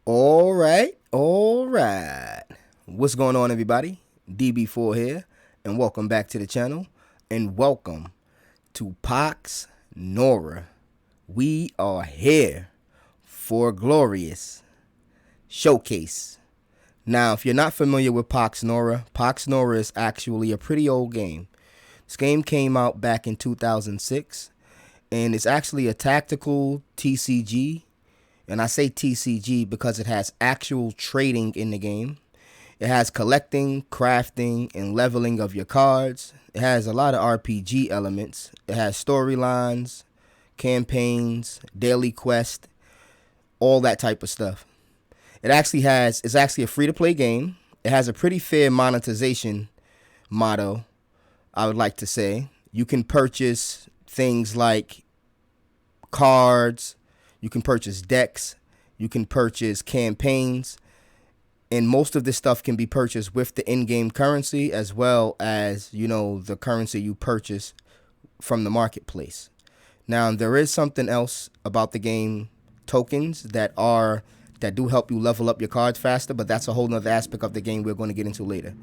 All right, all right. What's going on, everybody? DB4 here, and welcome back to the channel, and welcome to PoxNora. We are here for a glorious showcase. Now, if you're not familiar with PoxNora, PoxNora is actually a pretty old game. This game came out back in 2006, and it's actually a tactical TCG. And I say TCG because it has actual trading in the game. It has collecting, crafting, and leveling of your cards. It has a lot of RPG elements. It has storylines, campaigns, daily quest, all that type of stuff. It's actually a free-to-play game. It has a pretty fair monetization motto, I would like to say. You can purchase things like cards, you can purchase decks, you can purchase campaigns, and most of this stuff can be purchased with the in-game currency as well as, the currency you purchase from the marketplace. Now, there is something else about the game tokens that do help you level up your cards faster, but that's a whole nother aspect of the game we're going to get into later.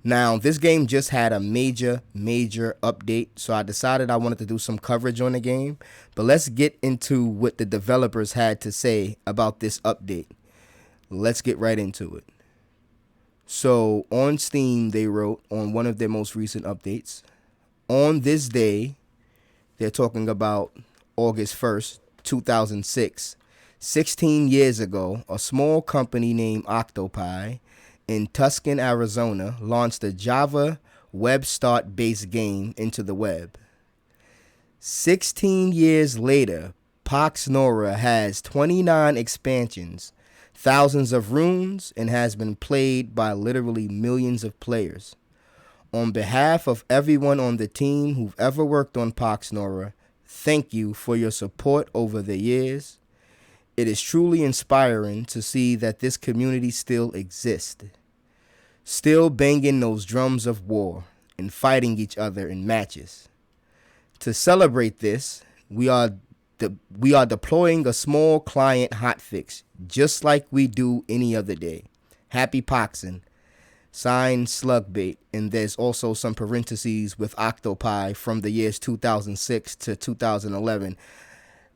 Now, this game just had a major update, so I decided I wanted to do some coverage on the game. But let's get into what the developers had to say about this update. Let's get right into it. So, on Steam, they wrote on one of their most recent updates, on this day, they're talking about August 1st, 2006, 16 years ago, a small company named Octopi in Tucson, Arizona, launched a Java web start based game into the web. 16 years later, PoxNora has 29 expansions, thousands of runes, and has been played by literally millions of players. On behalf of everyone on the team who've ever worked on PoxNora, thank you for your support over the years. It is truly inspiring to see that this community still exists, still banging those drums of war and fighting each other in matches. To celebrate this, we are deploying a small client hotfix, just like we do any other day. Happy Poxin. Signed Slugbait, and there's also some parentheses with Octopi from the years 2006 to 2011.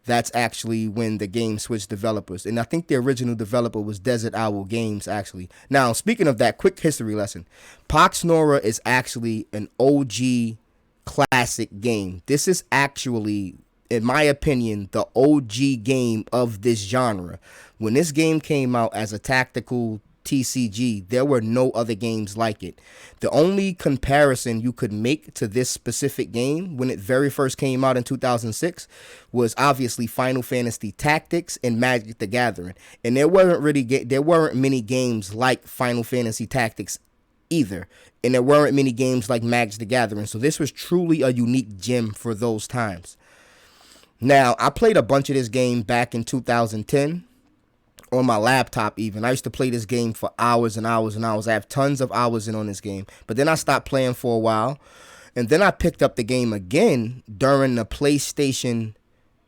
That's actually when the game switched developers. And I think the original developer was Desert Owl Games, actually. Now, speaking of that, quick history lesson. PoxNora is actually an OG classic game. This is actually, in my opinion, the OG game of this genre. When this game came out as a tactical TCG, there were no other games like it. The only comparison you could make to this specific game when it very first came out in 2006 was obviously Final Fantasy Tactics and Magic the Gathering. And there weren't many games like Final Fantasy Tactics either. And there weren't many games like Magic the Gathering. So this was truly a unique gem for those times. Now, I played a bunch of this game back in 2010. On my laptop even. I used to play this game for hours and hours and hours. I have tons of hours in on this game. But then I stopped playing for a while. And then I picked up the game again during the PlayStation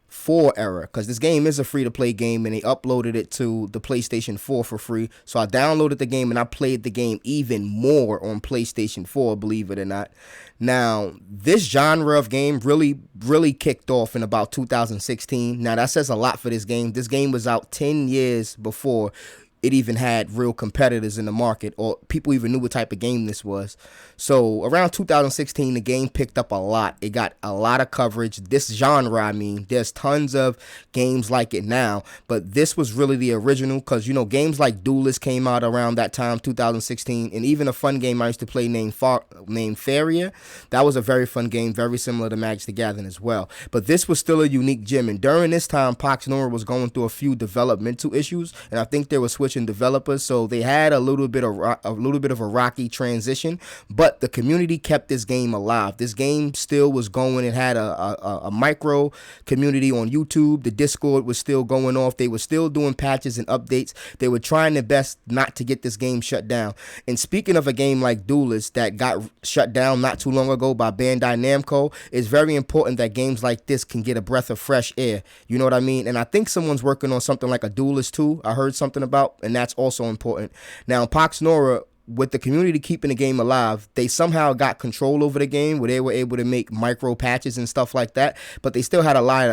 4 era. Because this game is a free-to-play game and they uploaded it to the PlayStation 4 for free. So I downloaded the game and I played the game even more on PlayStation 4, believe it or not. Now, this genre of game really kicked off in about 2016. Now, that says a lot for this game. This game was out 10 years before it even had real competitors in the market or people even knew what type of game this was. So around 2016, the game picked up a lot. It got a lot of coverage. This genre, I mean, there's tons of games like it now, but this was really the original because, games like Duelist came out around that time, 2016, and even a fun game I used to play named Faria. That was a very fun game, very similar to Magic the Gathering as well. But this was still a unique gem, and during this time, PoxNora was going through a few developmental issues, and I think they were switching developers, so they had a little bit of a rocky transition, but the community kept this game alive. This game still was going. It had a micro community on YouTube. The Discord was still going off. They were still doing patches and updates. They were trying their best not to get this game shut down. And speaking of a game like Duelist that got shut down not too long ago by Bandai Namco, it's very important that games like this can get a breath of fresh air. You know what I mean? And I think someone's working on something like a Duelist 2. I heard something about up, and that's also important. Now, PoxNora, with the community keeping the game alive, they somehow got control over the game where they were able to make micro patches and stuff like that, but they still had a lot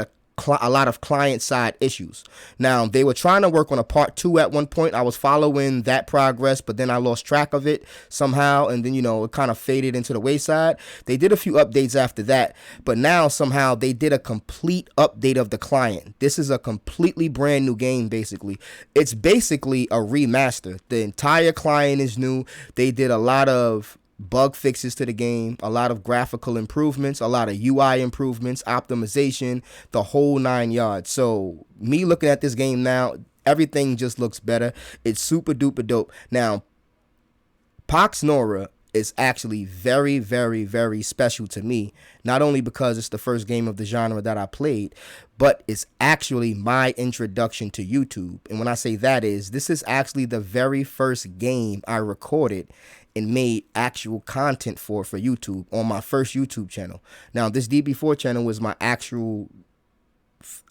of client side issues. Now, they were trying to work on a part 2 at one point. I was following that progress, but then I lost track of it somehow, and then, you know, it kind of faded into the wayside. They did a few updates after that, but now somehow they did a complete update of the client. This is a completely brand new game, basically. It's basically a remaster. The entire client is new. They did a lot of bug fixes to the game, a lot of graphical improvements, a lot of UI improvements, optimization, the whole 9 yards. So me looking at this game now, everything just looks better. It's super duper dope. Now, PoxNora is actually very, very, very special to me, not only because it's the first game of the genre that I played, but it's actually my introduction to YouTube. And when I say that is, this is actually the very first game I recorded and made actual content for YouTube on my first YouTube channel. Now, this DB4 channel was my actual,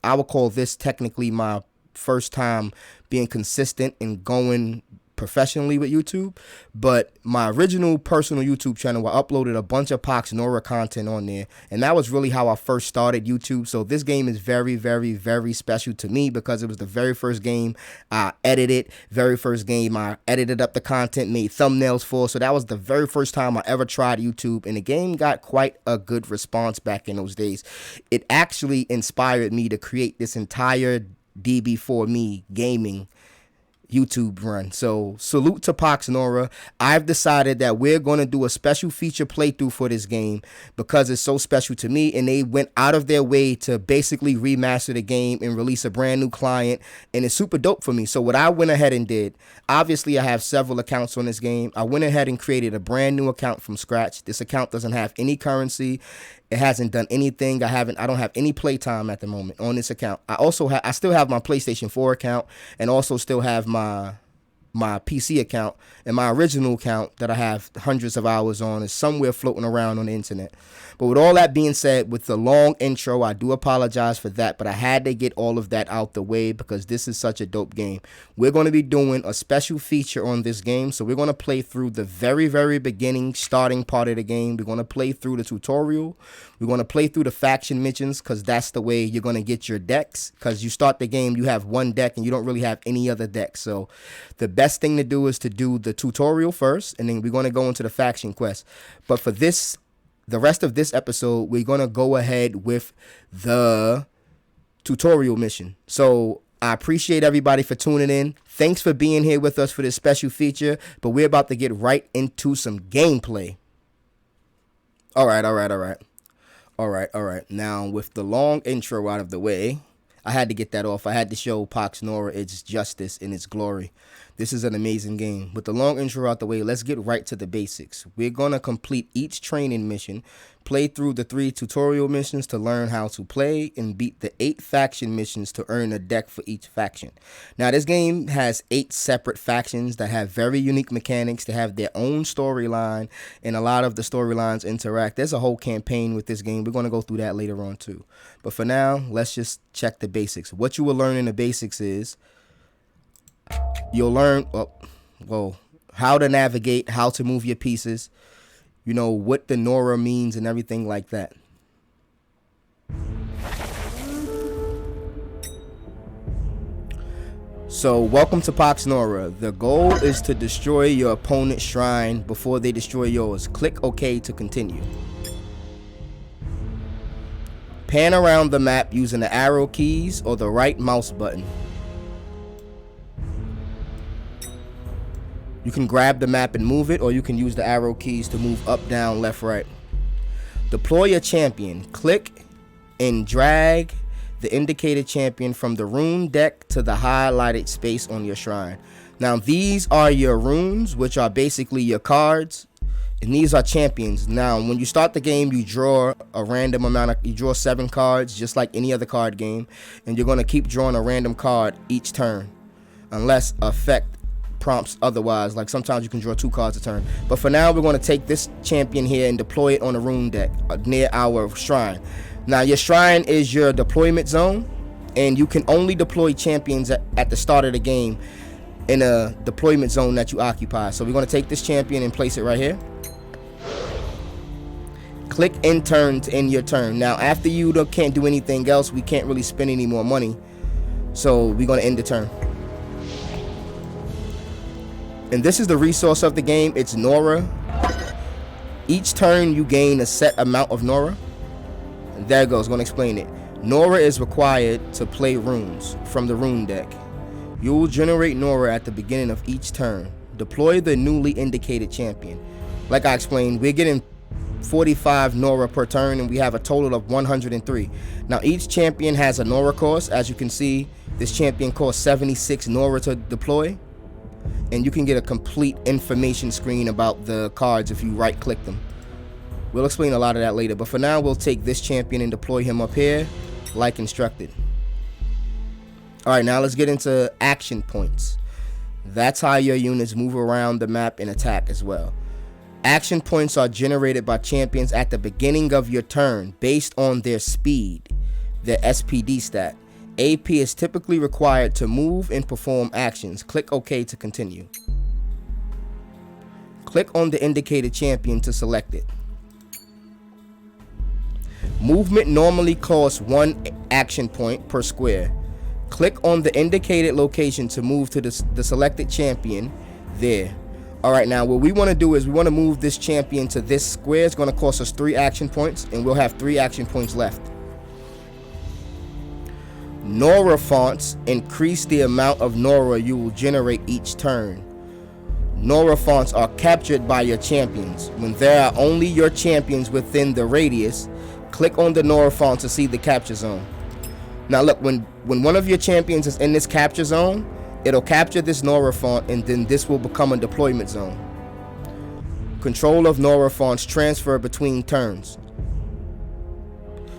I would call this technically my first time being consistent and going professionally with YouTube, but my original personal YouTube channel, I uploaded a bunch of PoxNora content on there, and that was really how I first started YouTube. So this game is very, very, very special to me because it was the very first game I edited, very first game I edited up the content, made thumbnails for. So that was the very first time I ever tried YouTube, and the game got quite a good response back in those days. It actually inspired me to create this entire DB4Me gaming YouTube run. So salute to PoxNora. I've decided that we're going to do a special feature playthrough for this game because it's so special to me, and they went out of their way to basically remaster the game and release a brand new client, and it's super dope for me. So what I went ahead and did, obviously I have several accounts on this game. I went ahead and created a brand new account from scratch. This account doesn't have any currency. It hasn't done anything. I don't have any playtime at the moment on this account. I still have my PlayStation 4 account, and also still have my PC account, and my original account that I have hundreds of hours on is somewhere floating around on the internet. But with all that being said, with the long intro, I do apologize for that, but I had to get all of that out the way because this is such a dope game. We're going to be doing a special feature on this game, so we're going to play through the very, very beginning, starting part of the game. We're going to play through the tutorial. We're going to play through the faction missions because that's the way you're going to get your decks, because you start the game, you have one deck, and you don't really have any other decks. So the best thing to do is to do the tutorial first, and then we're going to go into the faction quest. But for this, the rest of this episode, we're going to go ahead with the tutorial mission. So I appreciate everybody for tuning in. Thanks for being here with us for this special feature, but we're about to get right into some gameplay. All right. Now, with the long intro out of the way, I had to get that off. I had to show PoxNora its justice and its glory. This is an amazing game. With the long intro out the way, let's get right to the basics. We're going to complete each training mission, play through the 3 tutorial missions to learn how to play, and beat the 8 faction missions to earn a deck for each faction. Now, this game has 8 separate factions that have very unique mechanics. They have their own storyline, and a lot of the storylines interact. There's a whole campaign with this game. We're going to go through that later on too. But for now, let's just check the basics. What you will learn in the basics is you'll learn how to navigate, how to move your pieces, you know, what the Nora means and everything like that. So welcome to PoxNora. The goal is to destroy your opponent's shrine before they destroy yours. Click OK to continue. Pan around the map using the arrow keys or the right mouse button. You can grab the map and move it, or you can use the arrow keys to move up, down, left, right. Deploy a champion. Click and drag the indicated champion from the rune deck to the highlighted space on your shrine. Now, these are your runes, which are basically your cards, and these are champions. Now, when you start the game, you draw a random amount you draw 7 cards, just like any other card game, and you're going to keep drawing a random card each turn, unless effect prompts otherwise. Like sometimes you can draw 2 cards a turn, but for now we're going to take this champion here and deploy it on a rune deck near our shrine. Now, your shrine is your deployment zone, and you can only deploy champions at the start of the game in a deployment zone that you occupy. So we're going to take this champion and place it right here. Click end turn to end your turn. Now after you can't do anything else, we can't really spend any more money, so we're going to end the turn. And this is the resource of the game. It's Nora. Each turn you gain a set amount of Nora. And there it goes. Going to explain it. Nora is required to play runes from the rune deck. You will generate Nora at the beginning of each turn. Deploy the newly indicated champion. Like I explained, we're getting 45 Nora per turn, and we have a total of 103. Now each champion has a Nora cost. As you can see, this champion costs 76 Nora to deploy, and you can get a complete information screen about the cards if you right click them. We'll explain a lot of that later, but for now we'll take this champion and deploy him up here like instructed. Alright, now let's get into action points. That's how your units move around the map and attack as well. Action points are generated by champions at the beginning of your turn based on their speed, their SPD stat. AP is typically required to move and perform actions. Click OK to continue. Click on the indicated champion to select it. Movement normally costs 1 action point per square. Click on the indicated location to move to the selected champion there. Alright, now what we want to do is we want to move this champion to this square. It's going to cost us 3 action points, and we'll have 3 action points left. Nora fonts increase the amount of Nora you will generate each turn. Nora fonts are captured by your champions. When there are only your champions within the radius, click on the Nora font to see the capture zone. Now look, when one of your champions is in this capture zone, it'll capture this Nora font, and then this will become a deployment zone. Control of Nora fonts transfer between turns.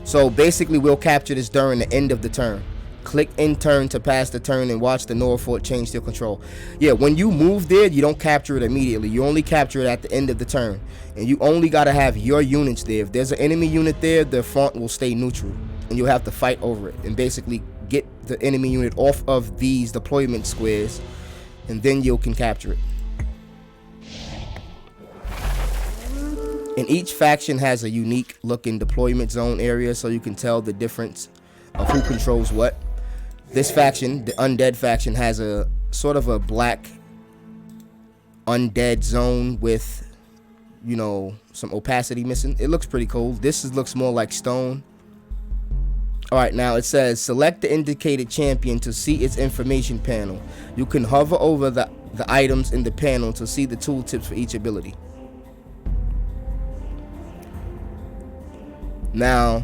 So basically we'll capture this during the end of the turn. Click end turn to pass the turn and watch the Nora fort change their control. Yeah, when you move there, you don't capture it immediately. You only capture it at the end of the turn. And you only got to have your units there. If there's an enemy unit there, the font will stay neutral, and you'll have to fight over it and basically get the enemy unit off of these deployment squares, and then you can capture it. And each faction has a unique looking deployment zone area, so you can tell the difference of who controls what. This faction, the undead faction, has a sort of a black undead zone with, you know, some opacity missing. It looks pretty cool. This looks more like stone. Alright, now it says select the indicated champion to see its information panel. You can hover over the items in the panel to see the tooltips for each ability. Now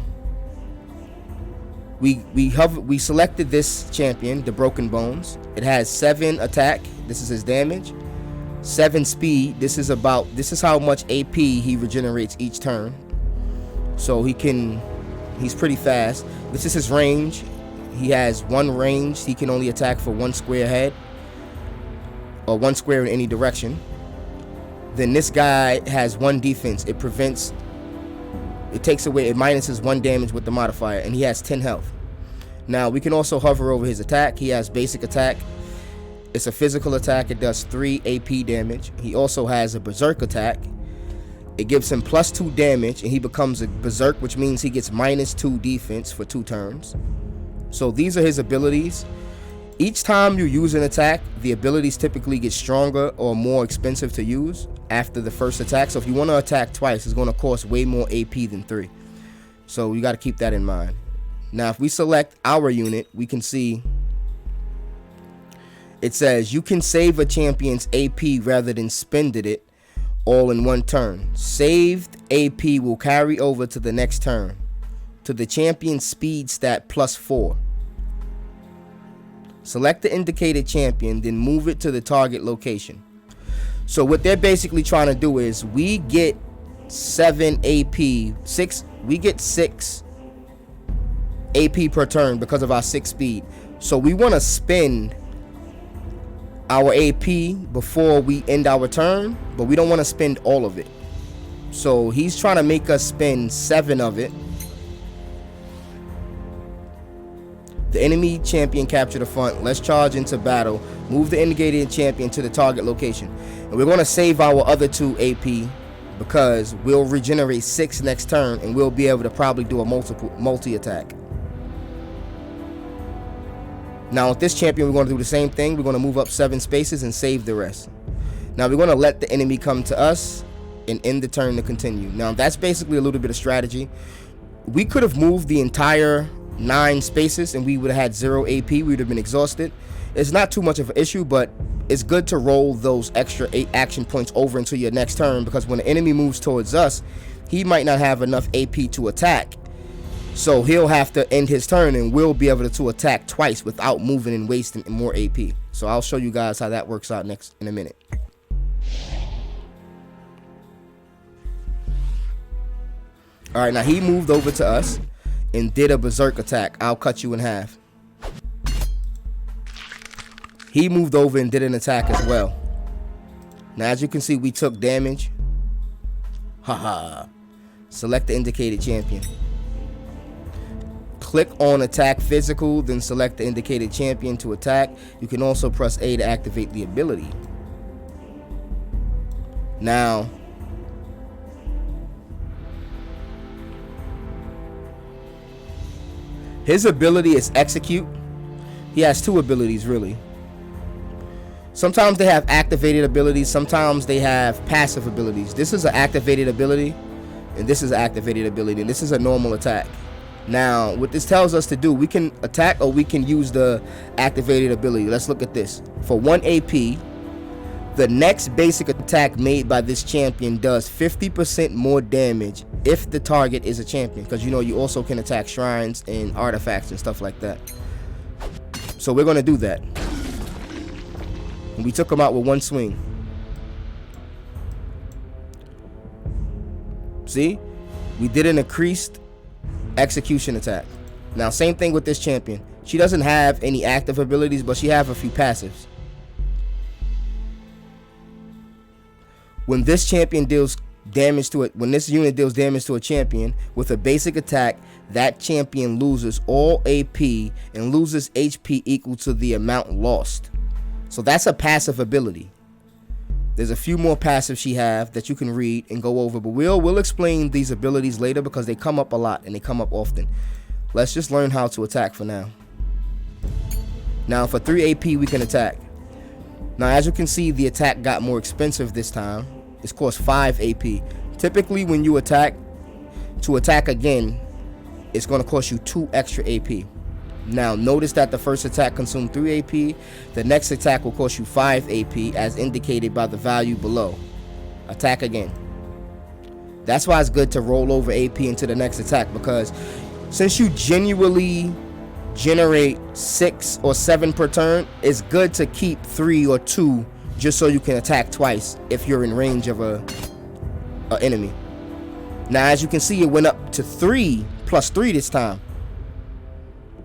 we selected this champion, the Broken Bones. It has 7 attack. This is his damage. 7 speed. This is how much AP he regenerates each turn. So he's pretty fast. This is his range. He has 1 range. He can only attack for 1 square ahead, or 1 square in any direction. Then this guy has 1 defense. It minuses 1 damage with the modifier, and he has 10 health. Now we can also hover over his attack. He has basic attack. It's a physical attack. It does 3 AP damage. He also has a berserk attack. It gives him +2 damage, and he becomes a berserk, which means he gets -2 defense for 2 turns. So these are his abilities. Each time you use an attack, the abilities typically get stronger or more expensive to use after the first attack. So if you want to attack twice, it's going to cost way more AP than 3. So you got to keep that in mind. Now if we select our unit, we can see it says you can save a champion's AP rather than spending it all in 1 turn. Saved AP will carry over to the next turn to the champion's speed stat +4. Select the indicated champion, then move it to the target location. So what they're basically trying to do is we get 7 AP, 6, we get 6 AP per turn because of our 6 speed. So we want to spend our AP before we end our turn, but we don't want to spend all of it. So he's trying to make us spend 7 of it The enemy champion captured the font. Let's charge into battle. Move the indicated champion to the target location. And we're going to save our other 2 AP because we'll regenerate 6 next turn and we'll be able to probably do a multi-attack. Now with this champion, we're going to do the same thing. We're going to move up 7 spaces and save the rest. Now we're going to let the enemy come to us and end the turn to continue. Now that's basically a little bit of strategy. We could have moved the entire 9 spaces and we would have had 0 AP. We would have been exhausted. It's not too much of an issue, but it's good to roll those extra 8 action points over into your next turn, because when the enemy moves towards us, he might not have enough AP to attack. So he'll have to end his turn and we'll be able to attack twice without moving and wasting more AP. So I'll show you guys how that works out next in a minute. Alright, now he moved over to us and did a berserk attack. I'll cut you in half. He moved over and did an attack as well. Now as you can see, we took damage. Haha. Select the indicated champion. Click on attack physical, then select the indicated champion to attack. You can also press A to activate the ability. Now his ability is execute. He has 2 abilities really. Sometimes they have activated abilities, sometimes they have passive abilities. This is an activated ability, and this is an activated ability, and this is a normal attack. Now, what this tells us to do, we can attack or we can use the activated ability. Let's look at this. For 1 AP, the next basic attack made by this champion does 50% more damage if the target is a champion, because you know you also can attack shrines and artifacts and stuff like that. So we're going to do that. And we took him out with 1 swing. See? We did an increased execution attack. Now same thing with this champion. She doesn't have any active abilities, but she have a few passives. When this champion deals damage to it, when this unit deals damage to a champion with a basic attack, that champion loses all AP and loses HP equal to the amount lost. So that's a passive ability. There's a few more passives she have that you can read and go over, but we'll explain these abilities later because they come up a lot and they come up often. Let's just learn how to attack for now. Now for 3 AP we can attack. Now as you can see, the attack got more expensive this time. It's cost 5 AP. Typically when you attack, to attack again, it's going to cost you 2 extra AP. Now notice that the first attack consumed 3 AP. The next attack will cost you 5 AP as indicated by the value below. Attack again. That's why it's good to roll over AP into the next attack, because since you genuinely generate 6 or 7 per turn, it's good to keep 3 or 2 just so you can attack twice if you're in range of a enemy. Now as you can see, it went up to 3 plus 3 this time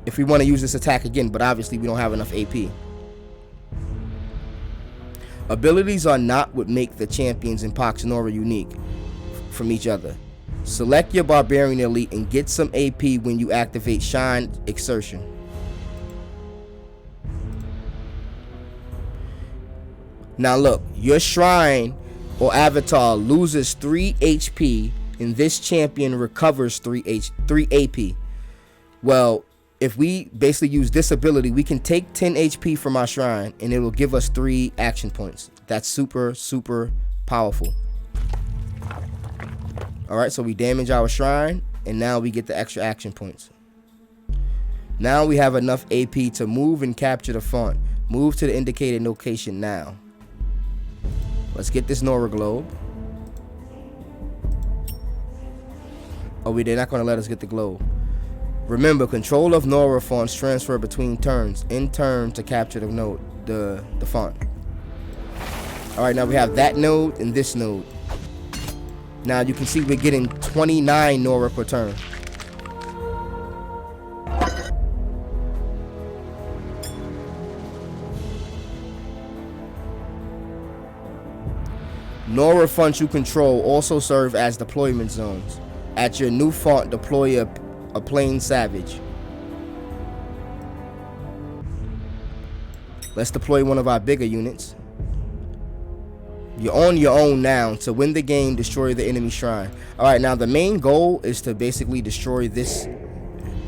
if we want to use this attack again, but obviously we don't have enough AP. Abilities are not what make the champions in PoxNora unique from each other. Select your Barbarian Elite and get some AP when you activate Shine Exertion. Now look, your shrine or avatar loses 3 HP and this champion recovers 3 AP. Well, if we basically use this ability, we can take 10 HP from our shrine and it will give us 3 action points. That's super, super powerful. Alright, so we damage our shrine and now we get the extra action points. Now we have enough AP to move and capture the font. Move to the indicated location now. Let's get this Nora globe. Oh, they're not going to let us get the globe. Remember, control of Nora fonts transfer between turns. In turn to capture the node, the font. Alright, now we have that node and this node. Now you can see we're getting 29 Nora per turn. Nora fonts you control also serve as deployment zones. At your new font, deploy a plain savage. Let's deploy one of our bigger units. You're on your own now. To win the game, destroy the enemy shrine. Alright, now the main goal is to basically destroy this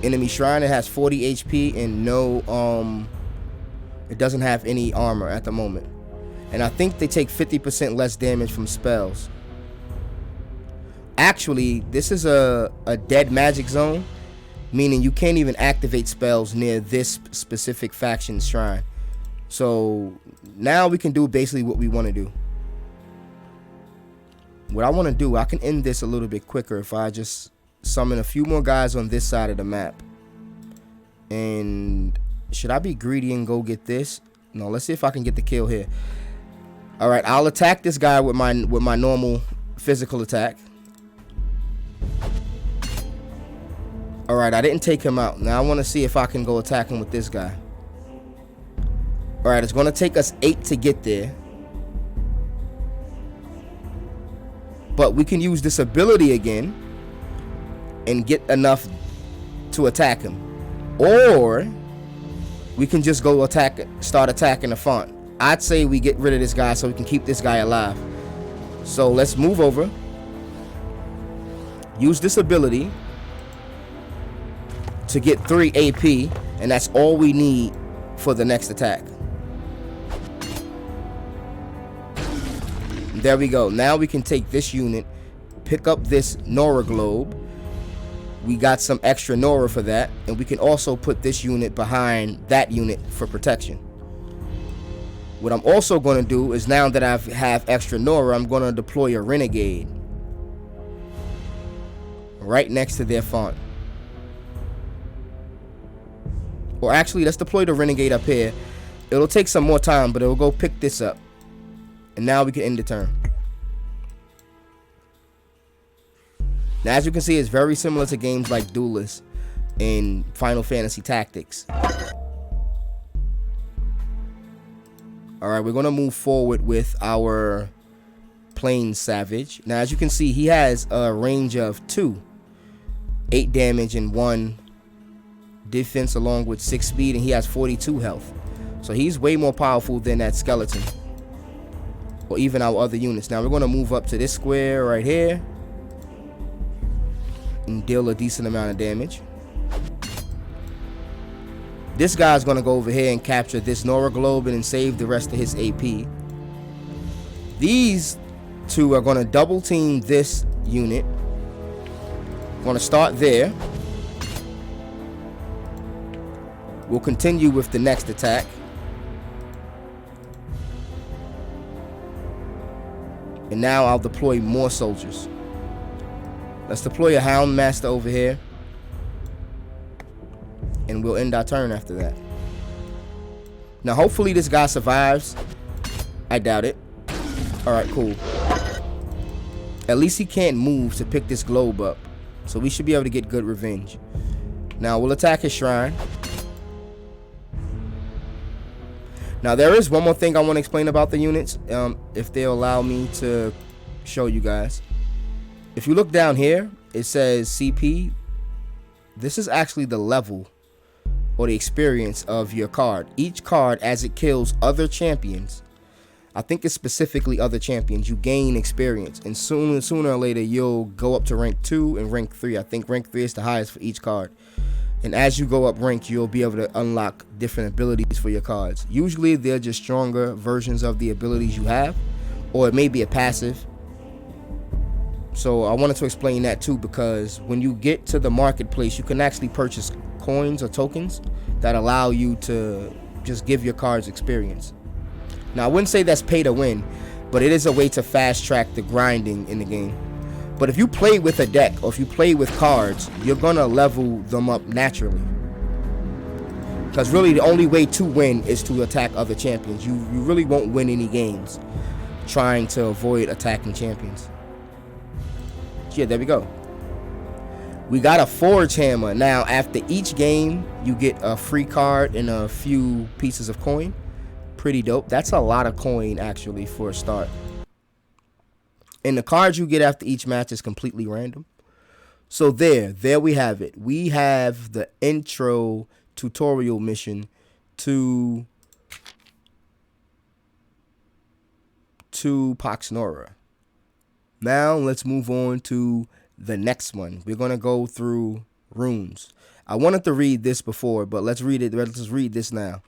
enemy shrine. It has 40 HP and no, it doesn't have any armor at the moment. And I think they take 50% less damage from spells. Actually, this is a dead magic zone, meaning you can't even activate spells near this specific faction shrine. So now we can do basically what we want to do. What I want to do, I can end this a little bit quicker if I just summon a few more guys on this side of the map. And should I be greedy and go get this? No, let's see if I can get the kill here. All right, I'll attack this guy with my normal physical attack. All right, I didn't take him out. Now I want to see if I can go attack him with this guy. All right, it's going to take us 8 to get there. But we can use this ability again and get enough to attack him. Or we can just go start attacking the font. I'd say we get rid of this guy so we can keep this guy alive. So let's move over. Use this ability to get 3 AP, and that's all we need for the next attack. There we go. Now we can take this unit, pick up this Nora globe. We got some extra Nora for that, and we can also put this unit behind that unit for protection. What I'm also going to do is, now that I have extra Nora, I'm going to deploy a renegade right next to their font. Or actually, let's deploy the renegade up here. It'll take some more time, but it'll go pick this up. And now we can end the turn. Now, as you can see, it's very similar to games like Duelist and Final Fantasy Tactics. Alright, we're going to move forward with our Plain Savage. Now, as you can see, he has a range of 2. 8 damage and 1 defense along with 6 speed, and he has 42 health. So he's way more powerful than that skeleton. Or even our other units. Now we're going to move up to this square right here and deal a decent amount of damage. This guy's going to go over here and capture this Nora globe and save the rest of his AP. These two are going to double team this unit. Going to start there. We'll continue with the next attack. And now I'll deploy more soldiers. Let's deploy a Hound Master over here. And we'll end our turn after that. Now hopefully this guy survives. I doubt it. Alright, cool. At least he can't move to pick this globe up. So we should be able to get good revenge. Now we'll attack his shrine. Now there is one more thing I want to explain about the units, if they'll allow me to show you guys. If you look down here, it says CP. This is actually the level or the experience of your card. Each card, as it kills other champions, I think it's specifically other champions, you gain experience, and sooner or later you'll go up to rank 2 and rank 3. I think rank 3 is the highest for each card. And as you go up rank, you'll be able to unlock different abilities for your cards. Usually they're just stronger versions of the abilities you have, or it may be a passive. So I wanted to explain that too, because when you get to the marketplace, you can actually purchase coins or tokens that allow you to just give your cards experience. Now I wouldn't say that's pay to win, but it is a way to fast track the grinding in the game. But if you play with a deck, or if you play with cards, you're gonna level them up naturally. Because really the only way to win is to attack other champions. You really won't win any games trying to avoid attacking champions. Yeah, there we go. We got a Forge Hammer. Now after each game, you get a free card and a few pieces of coin. Pretty dope. That's a lot of coin actually for a start. And the cards you get after each match is completely random. So there we have it. We have the intro tutorial mission to to PoxNora. Now let's move on to the next one. We're going to go through runes. I wanted to read this before, but let's read it. Let's read this now.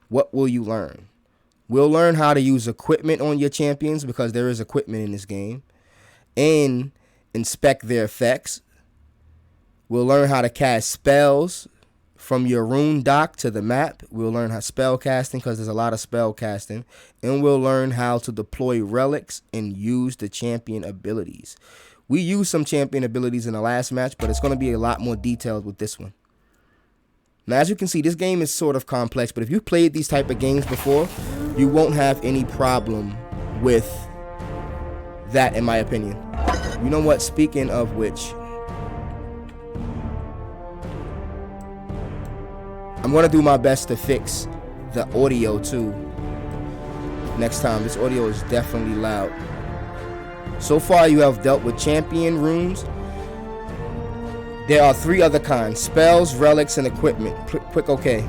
What will you learn? We'll learn how to use equipment on your champions, because there is equipment in this game, and inspect their effects. We'll learn how to cast spells from your rune dock to the map. We'll learn how spell casting, because there's a lot of spell casting, and we'll learn how to deploy relics and use the champion abilities. We used some champion abilities in the last match, but it's going to be a lot more detailed with this one. Now, as you can see, this game is sort of complex, but if you played these type of games before, you won't have any problem with that, in my opinion. You know what? Speaking of which, I'm going to do my best to fix the audio too next time. This audio is definitely loud. So far, you have dealt with champion runes. There are 3 other kinds: spells, relics, and equipment. Click OK.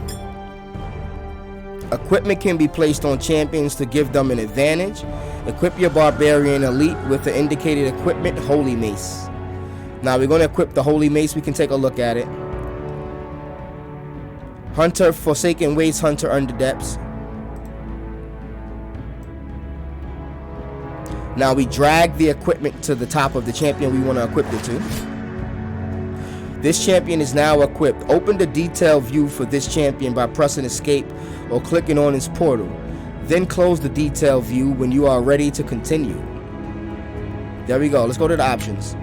Equipment can be placed on champions to give them an advantage. Equip your Barbarian Elite with the indicated equipment, Holy Mace. Now we're going to equip the Holy Mace. We can take a look at it. Hunter, Forsaken Waste, Hunter, Underdepths. Now we drag the equipment to the top of the champion we want to equip it to. This champion is now equipped. Open the detail view for this champion by pressing escape or clicking on his portal. Then close the detail view when you are ready to continue. There we go. Let's go to the options.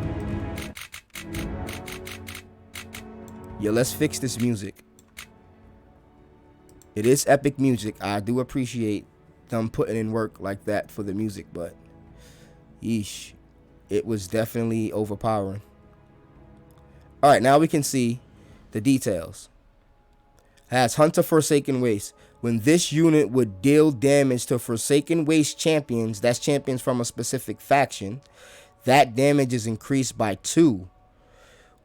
Yeah, let's fix this music. It is epic music. I do appreciate them putting in work like that for the music, but yeesh, it was definitely overpowering. All right, now we can see the details. Has Hunter Forsaken Waste. When this unit would deal damage to Forsaken Waste champions, that's champions from a specific faction, that damage is increased by 2.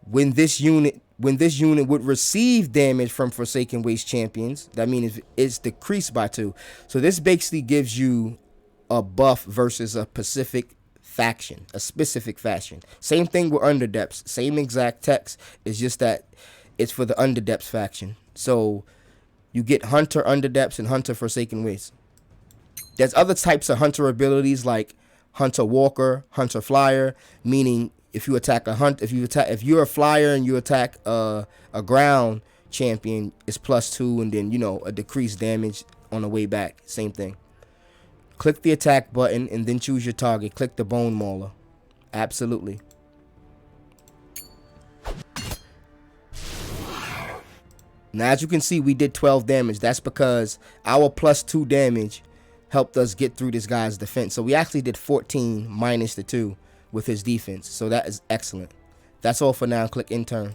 When this unit would receive damage from Forsaken Waste champions, that means it's decreased by 2. So this basically gives you a buff versus a specific faction. Same thing with Underdepths. Same exact text. It's just that it's for the Underdepths faction. So you get Hunter Underdepths and Hunter Forsaken Waste. There's other types of Hunter abilities like Hunter Walker, Hunter Flyer, meaning if you attack a hunt, if you're a flyer and you attack a ground champion, it's +2, and then a decreased damage on the way back. Same thing. Click the attack button and then choose your target. Click the Bone Mauler. Absolutely. Now, as you can see, we did 12 damage. That's because our +2 damage helped us get through this guy's defense. So we actually did 14 minus the 2 with his defense. So that is excellent. That's all for now. Click in turn.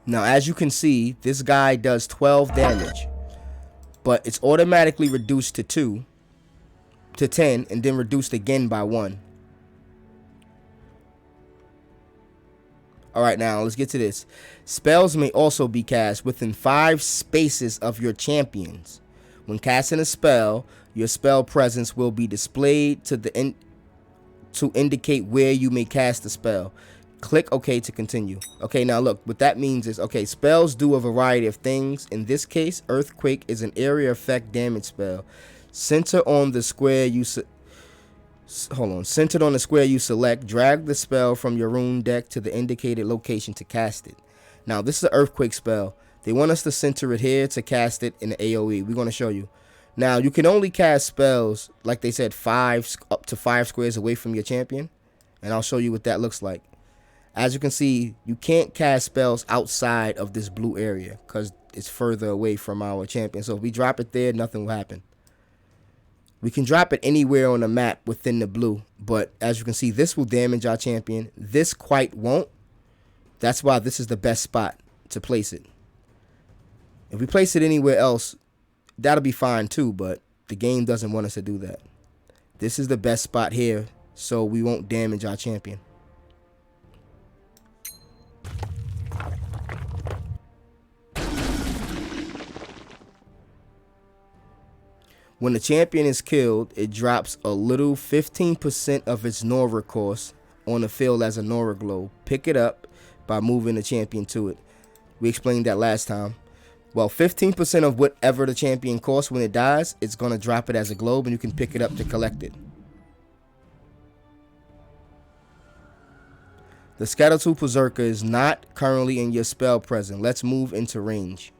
Now, as you can see, this guy does 12 damage, but it's automatically reduced to 2 to 10 and then reduced again by 1. All right, now let's get to this. Spells may also be cast within 5 spaces of your champions. When casting a spell, your spell presence will be displayed to indicate where you may cast the spell. Click OK to continue. Okay, now look, what that means is, okay, spells do a variety of things. In this case, Earthquake is an area effect damage spell. Centered on the square you select, drag the spell from your rune deck to the indicated location to cast it. Now, this is an Earthquake spell. They want us to center it here to cast it in the AoE. We're going to show you. Now, you can only cast spells, like they said, up to 5 squares away from your champion. And I'll show you what that looks like. As you can see, you can't cast spells outside of this blue area because it's further away from our champion. So if we drop it there, nothing will happen. We can drop it anywhere on the map within the blue, but as you can see, this will damage our champion. This quite won't. That's why this is the best spot to place it. If we place it anywhere else, that'll be fine too, but the game doesn't want us to do that. This is the best spot here, so we won't damage our champion. When the champion is killed, it drops a little 15% of its Nora cost on the field as a Nora globe. Pick it up by moving the champion to it. We explained that last time. Well, 15% of whatever the champion costs when it dies, it's going to drop it as a globe, and you can pick it up to collect it. The Skeletal Berserker is not currently in your spell present. Let's move into range.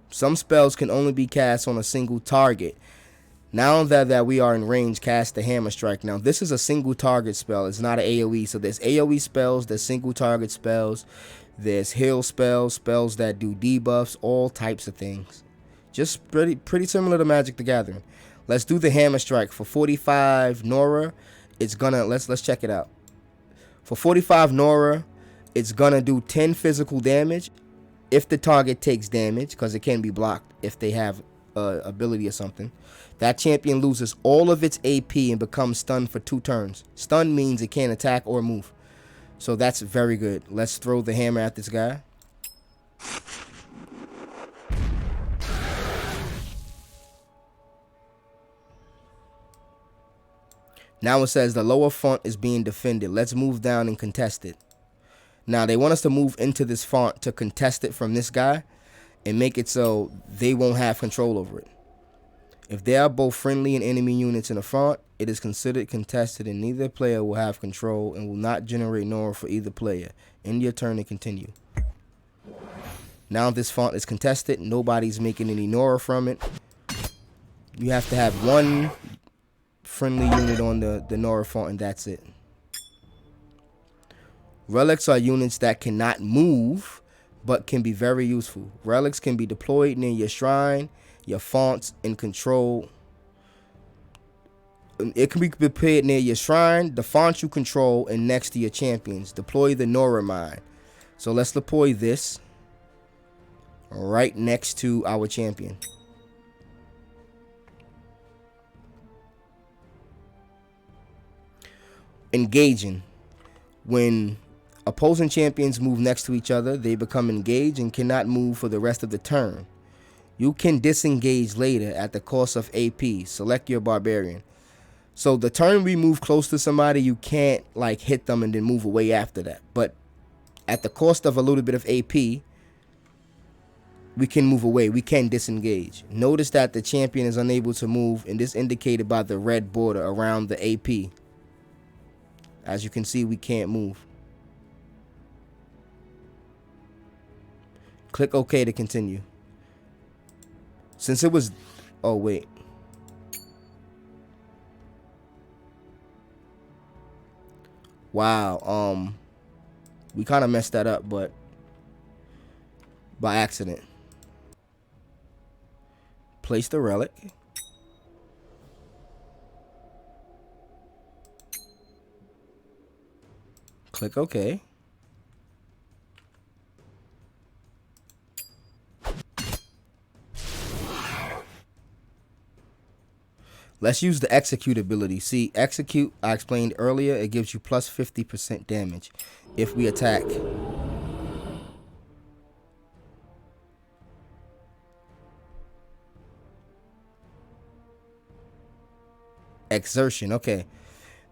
Some spells can only be cast on a single target. Now that we are in range, cast the Hammer Strike. Now, this is a single target spell. It's not an AoE. So there's AoE spells, there's single target spells, there's heal spells, spells that do debuffs, all types of things. Just pretty similar to Magic the Gathering. Let's do the Hammer Strike. For 45 Nora, it's gonna, let's check it out. For 45 Nora, it's gonna do 10 physical damage if the target takes damage, because it can be blocked if they have ability or something. That champion loses all of its AP and becomes stunned for 2 turns. Stun means it can't attack or move. So that's very good. Let's throw the hammer at this guy. Now it says the lower font is being defended. Let's move down and contest it. Now they want us to move into this font to contest it from this guy and make it so they won't have control over it. If there are both friendly and enemy units in the font, it is considered contested and neither player will have control and will not generate Nora for either player. End your turn and continue. Now this font is contested. Nobody's making any Nora from it. You have to have one friendly unit on the Nora font and that's it. Relics are units that cannot move but can be very useful. Relics can be deployed near your shrine, your fonts, and control. It can be deployed near your shrine, the fonts you control, and next to your champions. Deploy the Nora Mine. So let's deploy this right next to our champion. Engaging. When opposing champions move next to each other, they become engaged and cannot move for the rest of the turn. You can disengage later at the cost of AP. Select your Barbarian. So the turn we move close to somebody, you can't like hit them and then move away after that. But at the cost of a little bit of AP, we can move away. We can disengage. Notice that the champion is unable to move, and this indicated by the red border around the AP. As you can see, we can't move. Click OK to continue. Since it was... Oh, wait. Wow. We kind of messed that up, but... by accident. Place the relic. Click OK. Let's use the execute ability. See, execute, I explained earlier, it gives you plus 50% damage if we attack. Exertion, okay.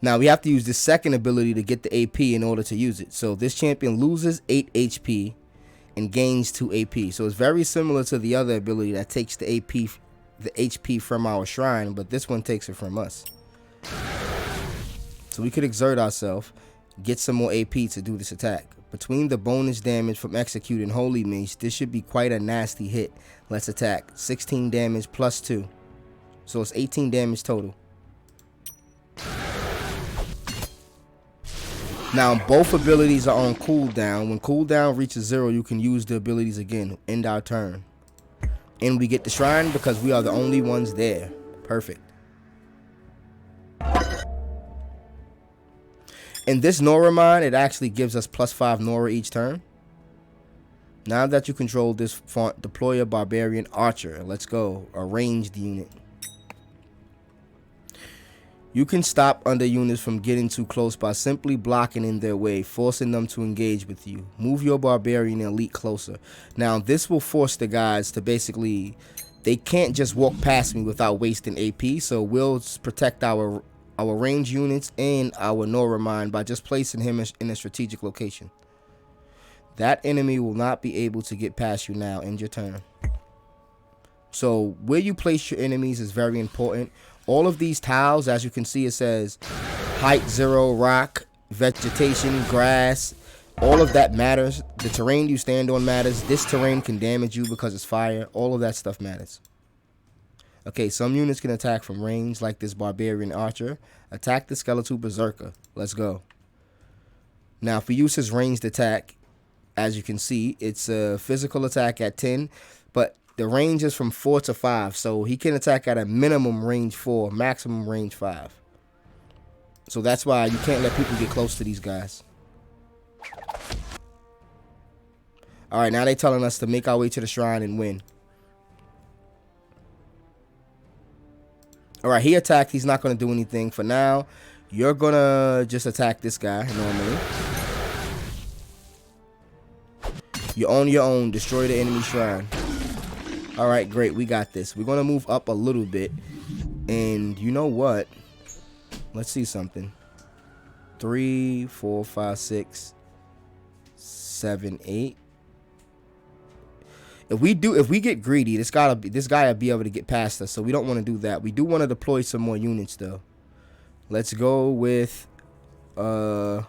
Now we have to use the second ability to get the AP in order to use it. So this champion loses 8 HP and gains 2 AP. So it's very similar to the other ability that takes the AP, the HP from our shrine, but this one takes it from us. So we could exert ourselves, get some more AP to do this attack. Between the bonus damage from executing Holy Mace, this should be quite a nasty hit. Let's attack. 16 damage plus 2. So it's 18 damage total. Now both abilities are on cooldown. When cooldown reaches 0, you can use the abilities again. End our turn. And we get the shrine because we are the only ones there. Perfect. In this Nora mine, it actually gives us plus 5 Nora each turn. Now that you control this font, deploy a Barbarian Archer. Let's go. A ranged unit. You can stop under units from getting too close by simply blocking in their way, forcing them to engage with you. Move your Barbarian Elite closer. Now, this will force the guys to basically, they can't just walk past me without wasting AP, so we'll protect our range units and our Nora mine by just placing him in a strategic location. That enemy will not be able to get past you now. End your turn. So where you place your enemies is very important. All of these tiles, as you can see, it says height 0, rock, vegetation, grass. All of that matters. The terrain you stand on matters. This terrain can damage you because it's fire. All of that stuff matters. Okay, some units can attack from range, like this Barbarian Archer. Attack the Skeletal Berserker. Let's go. Now, if we use his ranged attack, as you can see, it's a physical attack at 10, but the range is from 4 to 5, so he can attack at a minimum range 4, maximum range 5. So that's why you can't let people get close to these guys. Alright, now they're telling us to make our way to the shrine and win. Alright, he attacked. He's not going to do anything for now. You're going to just attack this guy normally. You own your own. Destroy the enemy shrine. Alright, great. We got this. We're going to move up a little bit. And you know what? Let's see something. 3, 4, 5, 6, 7, 8. If we get greedy, this guy will be able to get past us. So we don't want to do that. We do want to deploy some more units though. Let's go with a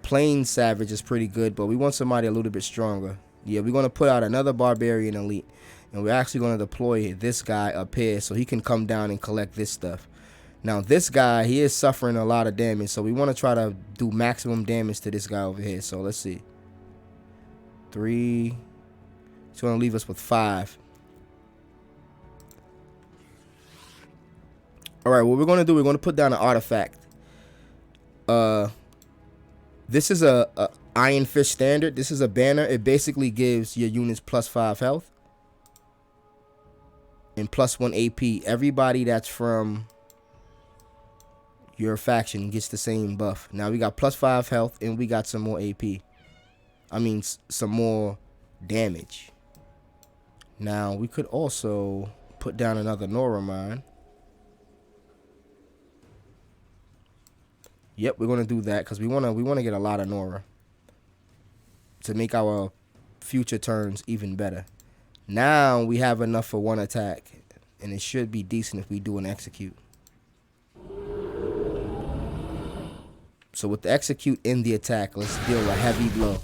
plain savage is pretty good, but we want somebody a little bit stronger. Yeah, we're going to put out another Barbarian Elite, and we're actually going to deploy this guy up here so he can come down and collect this stuff. Now, this guy, he is suffering a lot of damage, so we want to try to do maximum damage to this guy over here. So let's see. 3. It's going to leave us with 5. Alright, what we're going to do, we're going to put down an artifact. This is a Iron Fist standard. This is a banner. It basically gives your units plus 5 health. And plus 1 AP. Everybody that's from your faction gets the same buff. Now we got plus 5 health and we got some more AP. I mean, some more damage. Now, we could also put down another Nora mine. Yep, we're going to do that because we want to get a lot of Nora to make our future turns even better. Now, we have enough for 1 attack, and it should be decent if we do an execute. So, with the execute in the attack, let's deal a heavy blow.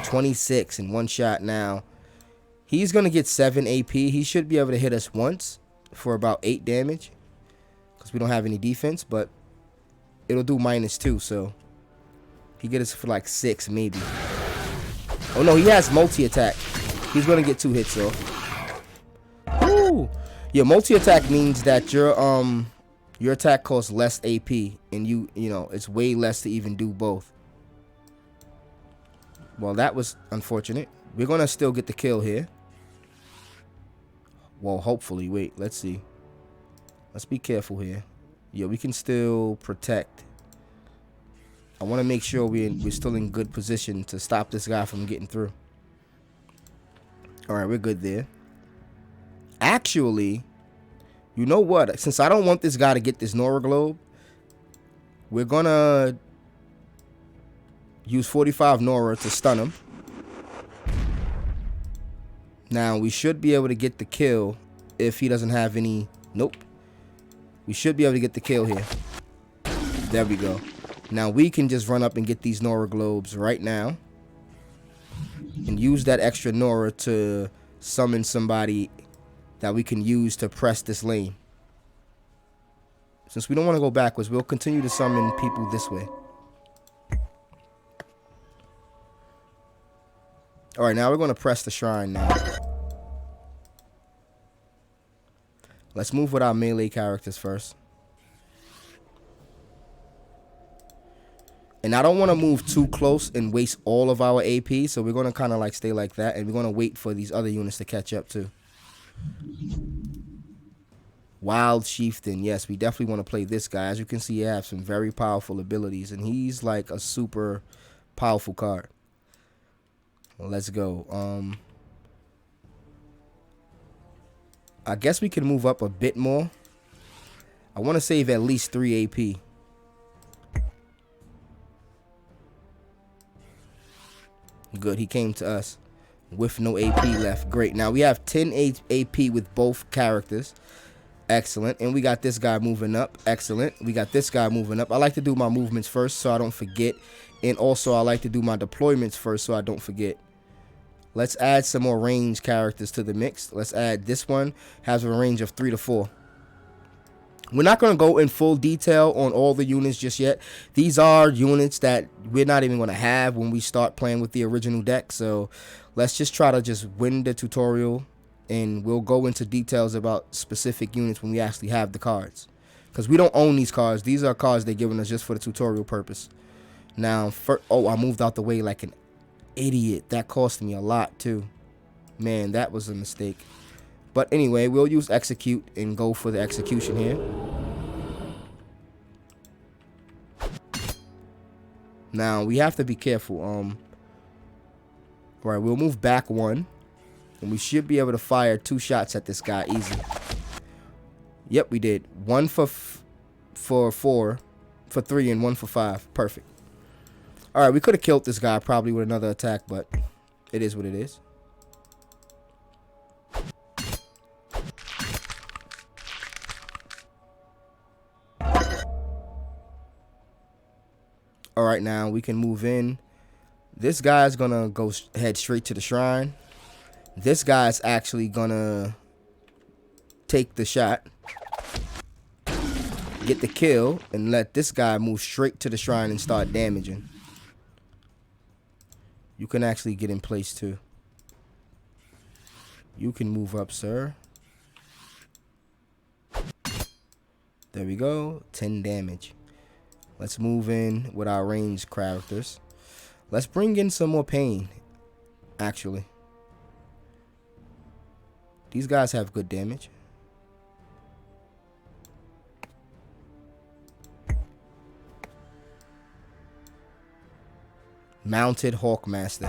26 in 1 shot. Now he's gonna get 7 AP. He should be able to hit us once for about 8 damage because we don't have any defense, but it'll do -2, so he get us for like 6 maybe. Oh no, he has multi-attack. He's gonna get 2 hits off. Ooh. Yeah, multi-attack means that your attack costs less AP and you know it's way less to even do both. Well, that was unfortunate. We're going to still get the kill here. Well, hopefully. Wait, let's see. Let's be careful here. Yeah, we can still protect. I want to make sure we're still in good position to stop this guy from getting through. All right, we're good there. Actually, you know what? Since I don't want this guy to get this Nora Globe, we're going to use 45 Nora to stun him. Now, we should be able to get the kill if he doesn't have any... Nope. We should be able to get the kill here. There we go. Now, we can just run up and get these Nora Globes right now. And use that extra Nora to summon somebody that we can use to press this lane. Since we don't want to go backwards, we'll continue to summon people this way. Alright, now we're going to press the shrine now. Let's move with our melee characters first. And I don't want to move too close and waste all of our AP, so we're going to kind of like stay like that. And we're going to wait for these other units to catch up too. Wild Chieftain. Yes, we definitely want to play this guy. As you can see, he has some very powerful abilities, and he's like a super powerful card. Let's go. I guess we can move up a bit more. I want to save at least 3 AP. Good, he came to us with no AP left. Great. Now we have 10 AP with both characters. Excellent. And we got this guy moving up. Excellent. We got this guy moving up. I like to do my movements first so I don't forget. And also I like to do my deployments first so I don't forget. Let's add some more range characters to the mix. Let's add this one. Has a range of 3 to 4. We're not going to go in full detail on all the units just yet. These are units that we're not even going to have when we start playing with the original deck. So let's just try to just win the tutorial. And we'll go into details about specific units when we actually have the cards. Because we don't own these cards. These are cards they're giving us just for the tutorial purpose. Now, oh, I moved out the way like an idiot. That cost me a lot too. Man, that was a mistake. But anyway, we'll use execute and go for the execution here. Now, we have to be careful. Right, we'll move back 1. And we should be able to fire 2 shots at this guy easy. Yep, we did. 1 for 3 and 1 for 5. Perfect. Alright, we could have killed this guy probably with another attack, but it is what it is. Alright, now we can move in. This guy's gonna go head straight to the shrine. This guy's actually gonna take the shot, get the kill, and let this guy move straight to the shrine and start damaging. You can actually get in place too. You can move up, sir. There we go. 10 damage. Let's move in with our ranged characters. Let's bring in some more pain, actually. These guys have good damage. Mounted Hawkmaster.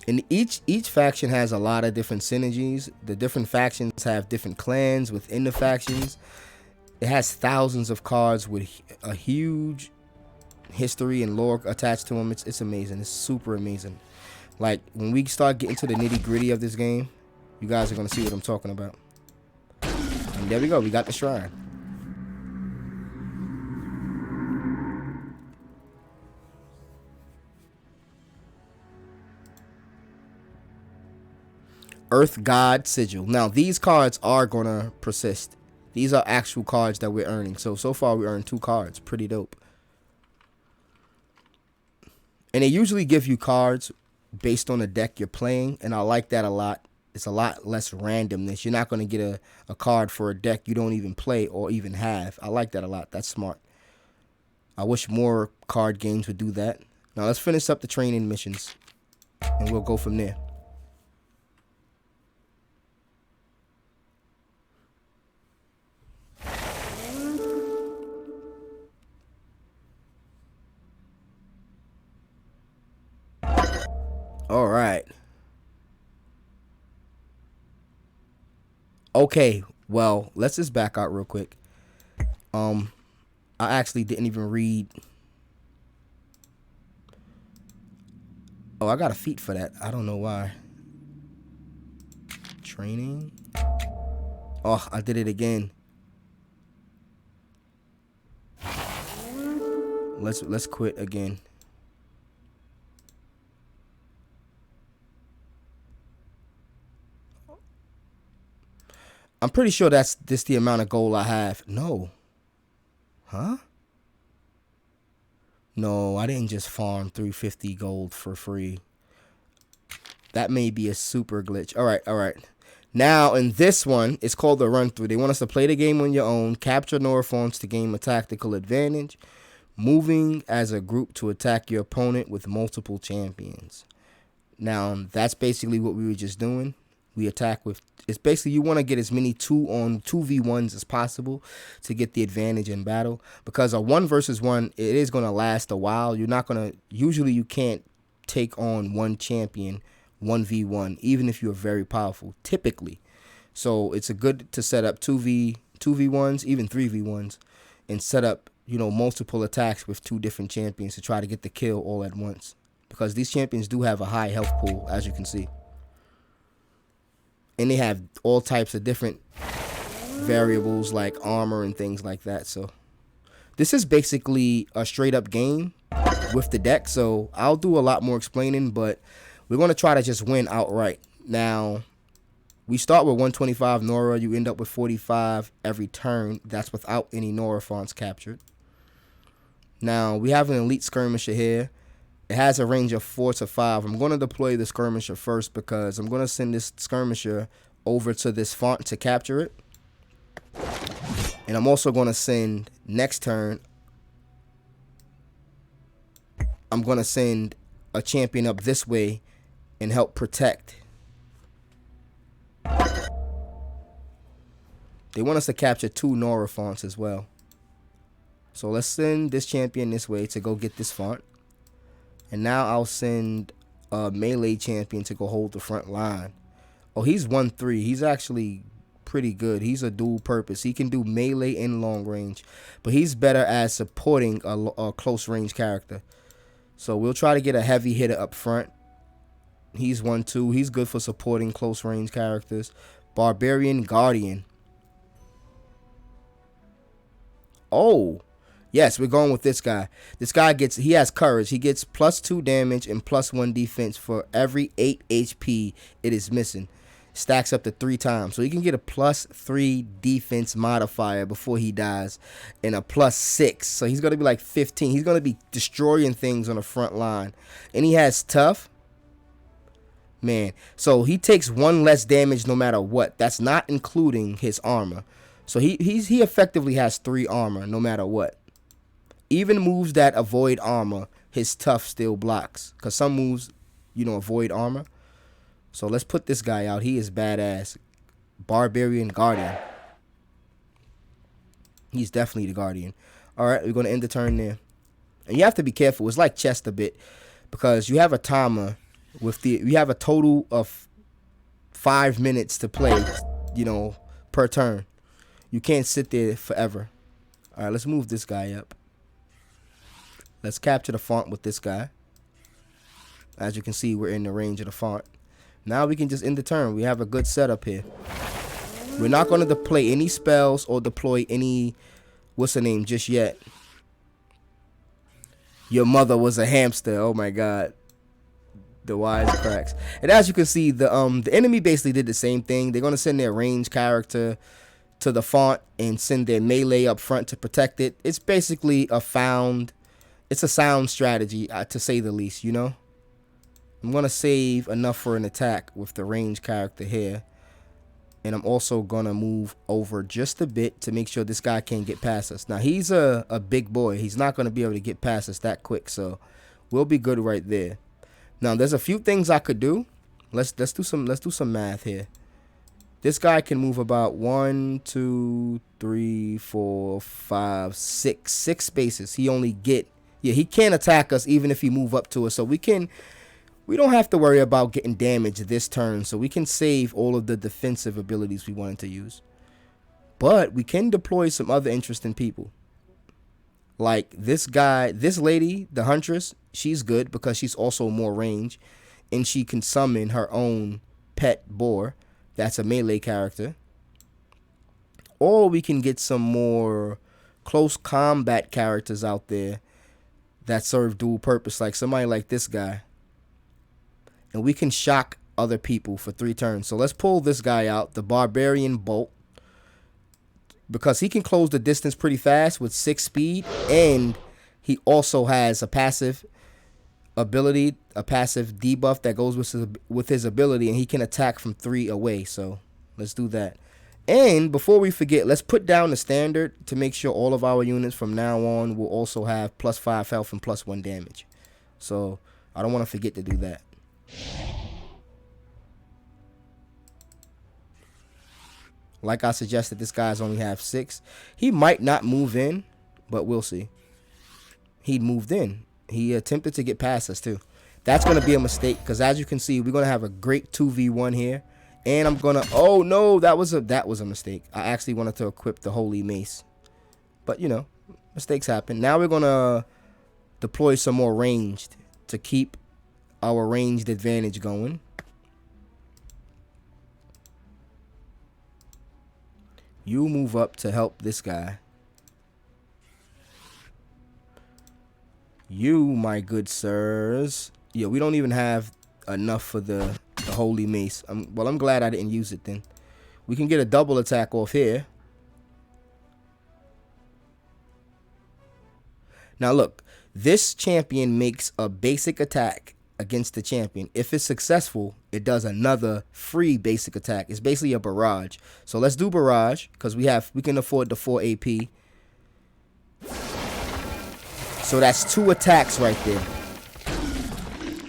And each faction has a lot of different synergies. The different factions have different clans within the factions. It has thousands of cards with a huge history and lore attached to them. It's amazing. It's super amazing. Like, when we start getting to the nitty-gritty of this game, you guys are going to see what I'm talking about. And there we go. We got the shrine. Earth God Sigil. Now, these cards are going to persist. These are actual cards that we're earning. So far, we earned 2 cards. Pretty dope. And they usually give you cards based on the deck you're playing. And I like that a lot. It's a lot less randomness. You're not going to get a card for a deck you don't even play or even have. I like that a lot. That's smart. I wish more card games would do that. Now let's finish up the training missions. And we'll go from there. All right. Okay, well, let's just back out real quick. I actually didn't even read. Oh, I got a feat for that. I don't know why. Training. Oh, I did it again. Let's quit again. I'm pretty sure that's just the amount of gold I have. No. Huh? No, I didn't just farm 350 gold for free. That may be a super glitch. All right. Now, in this one, it's called the run through. They want us to play the game on your own, capture Nora forms to gain a tactical advantage, moving as a group to attack your opponent with multiple champions. Now, that's basically what we were just doing. We attack with, it's basically you want to get as many 2v1s as possible to get the advantage in battle, because a 1 versus 1, it is going to last a while. You're not going to, usually you can't take on one champion 1v1 even if you're very powerful typically. So it's a good to set up 2v1s, even 3v1s, and set up, you know, multiple attacks with 2 different champions to try to get the kill all at once, because these champions do have a high health pool, as you can see. And they have all types of different variables like armor and things like that. So this is basically a straight up game with the deck. So I'll do a lot more explaining, but we're going to try to just win outright. Now, we start with 125 Nora. You end up with 45 every turn. That's without any Nora fonts captured. Now, we have an elite skirmisher here. It has a range of 4 to 5. I'm going to deploy the skirmisher first because I'm going to send this skirmisher over to this font to capture it. And I'm also going to send, next turn, I'm going to send a champion up this way and help protect. They want us to capture 2 Nora fonts as well. So let's send this champion this way to go get this font. And now I'll send a melee champion to go hold the front line. Oh, he's 1-3. He's actually pretty good. He's a dual purpose. He can do melee and long range, but he's better at supporting a close range character. So we'll try to get a heavy hitter up front. He's 1-2. He's good for supporting close range characters. Barbarian Guardian. Oh, yes, we're going with this guy. This guy gets, he has courage. He gets +2 damage and +1 defense for every 8 HP it is missing. Stacks up to 3 times. So he can get a +3 defense modifier before he dies and a +6. So he's going to be like 15. He's going to be destroying things on the front line. And he has tough. Man, so he takes 1 less damage no matter what. That's not including his armor. So he effectively has 3 armor no matter what. Even moves that avoid armor, his tough still blocks. Because some moves, you know, avoid armor. So let's put this guy out. He is badass. Barbarian Guardian. He's definitely the Guardian. Alright, we're going to end the turn there. And you have to be careful. It's like chess a bit. Because you have a timer. You have a total of 5 minutes to play, you know, per turn. You can't sit there forever. Alright, let's move this guy up. Let's capture the font with this guy. As you can see, we're in the range of the font. Now we can just end the turn. We have a good setup here. We're not going to deploy any spells or deploy any, what's the name, just yet. Your mother was a hamster. Oh my god. The wise cracks. And as you can see, the enemy basically did the same thing. They're going to send their range character to the font and send their melee up front to protect it. It's basically a sound strategy, to say the least, you know. I'm going to save enough for an attack with the range character here. And I'm also going to move over just a bit to make sure this guy can't get past us. Now, he's a big boy. He's not going to be able to get past us that quick. So we'll be good right there. Now, there's a few things I could do. Let's do some math here. This guy can move about 1, 2, 3, 4, 5, 6 spaces. He only get, yeah, he can't attack us even if he move up to us. So we don't have to worry about getting damage this turn. So we can save all of the defensive abilities we wanted to use. But we can deploy some other interesting people. Like this guy, this lady, the Huntress, she's good because she's also more range. And she can summon her own pet boar. That's a melee character. Or we can get some more close combat characters out there that serve dual purpose. Like somebody like this guy. And we can shock other people for 3 turns. So let's pull this guy out, the Barbarian Bolt. Because he can close the distance pretty fast with 6 speed. And he also has a passive ability, a passive debuff that goes with his ability. And he can attack from 3 away. So let's do that. And before we forget, let's put down the standard to make sure all of our units from now on will also have +5 health and +1 damage. So I don't want to forget to do that. Like I suggested, this guy's only have 6. He might not move in, but we'll see. He moved in. He attempted to get past us too. That's going to be a mistake because as you can see, we're going to have a great 2v1 here. And I'm going to... Oh, no, that was a mistake. I actually wanted to equip the Holy Mace. But, you know, mistakes happen. Now we're going to deploy some more ranged to keep our ranged advantage going. You move up to help this guy. You, my good sirs. Yeah, we don't even have enough for the Holy Mace. Well, I'm glad I didn't use it then. We can get a double attack off here. Now, look. This champion makes a basic attack against the champion. If it's successful, it does another free basic attack. It's basically a barrage. So let's do barrage because we can afford the 4 AP. So that's 2 attacks right there.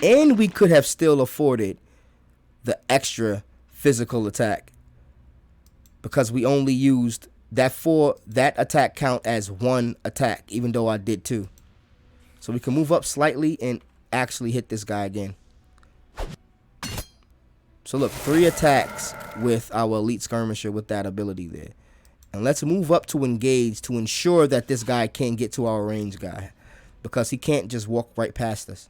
And we could have still afforded the extra physical attack because we only used that attack count as 1 attack, even though I did 2. So we can move up slightly and actually hit this guy again. So look, 3 attacks with our elite skirmisher with that ability there. And let's move up to engage to ensure that this guy can't get to our range guy. Because he can't just walk right past us.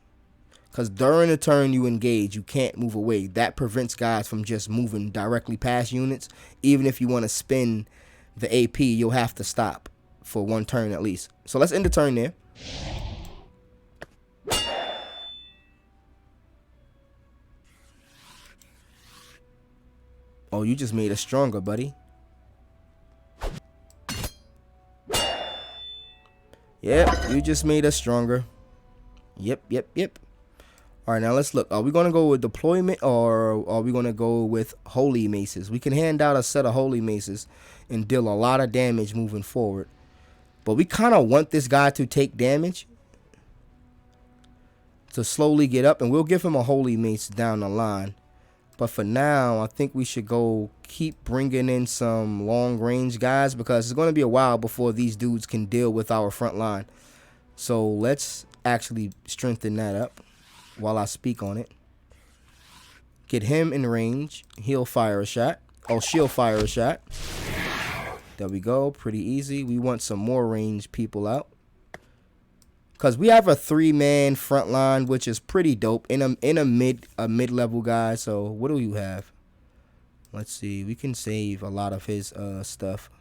Because during the turn you engage, you can't move away. That prevents guys from just moving directly past units. Even if you want to spin the AP, you'll have to stop for 1 turn at least. So let's end the turn there. Oh, you just made us stronger, buddy. Yep, you just made us stronger. Yep. All right, now let's look. Are we going to go with deployment or are we going to go with holy maces? We can hand out a set of holy maces and deal a lot of damage moving forward. But we kind of want this guy to take damage to slowly get up, and we'll give him a holy mace down the line. But for now, I think we should go keep bringing in some long range guys because it's going to be a while before these dudes can deal with our front line. So let's actually strengthen that up while I speak on it. Get him in range. He'll fire a shot. Oh, she'll fire a shot. There we go. Pretty easy. We want some more range people out. Because we have a 3-man front line, which is pretty dope in a mid-level guy. So what do you have? Let's see. We can save a lot of his stuff.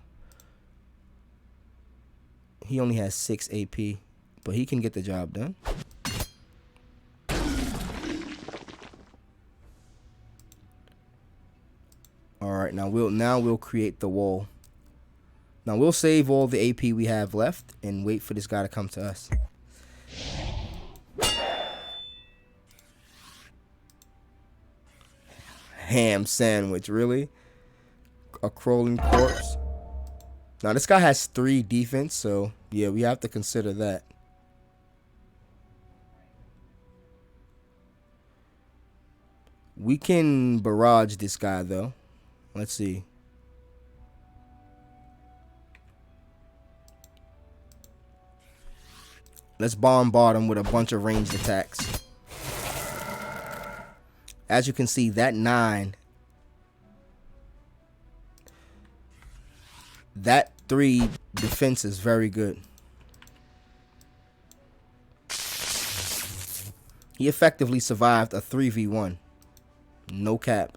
He only has 6 AP, but he can get the job done. All right, now we'll create the wall. Now we'll save all the AP we have left and wait for this guy to come to us. Ham sandwich, really? A crawling corpse? Now this guy has 3 defense, so yeah, we have to consider that. We can barrage this guy though. Let's see. Let's bombard him with a bunch of ranged attacks. As you can see, that 9, that 3 defense is very good. He effectively survived a 3v1. No cap.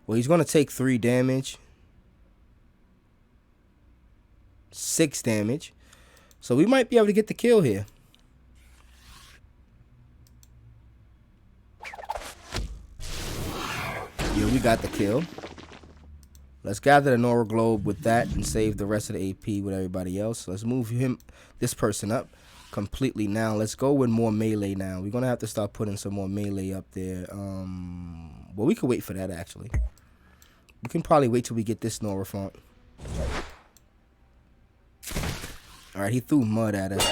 Well, he's going to take 3 damage. 6 damage. So we might be able to get the kill here. Yeah, we got the kill. Let's gather the Nora Globe with that and save the rest of the AP with everybody else. Let's move this person up completely now. Let's go with more melee now. We're going to have to start putting some more melee up there. Well, we could wait for that, actually. We can probably wait till we get this Nora font. All right, he threw mud at us.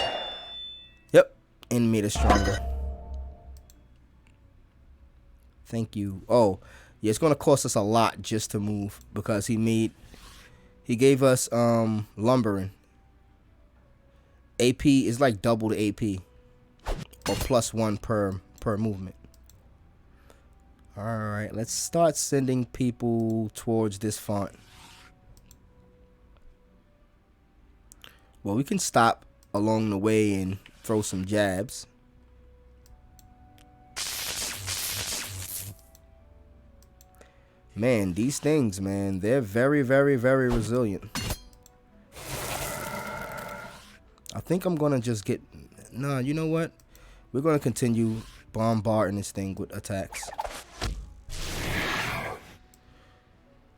Yep, and made us stronger. Thank you. Oh, yeah, it's gonna cost us a lot just to move because he gave us lumbering. AP is like double the AP or +1 per movement. All right, let's start sending people towards this font. Well, we can stop along the way and throw some jabs. Man, these things, man, they're very, very, very resilient. I think I'm gonna just get... Nah, you know what? We're gonna continue bombarding this thing with attacks.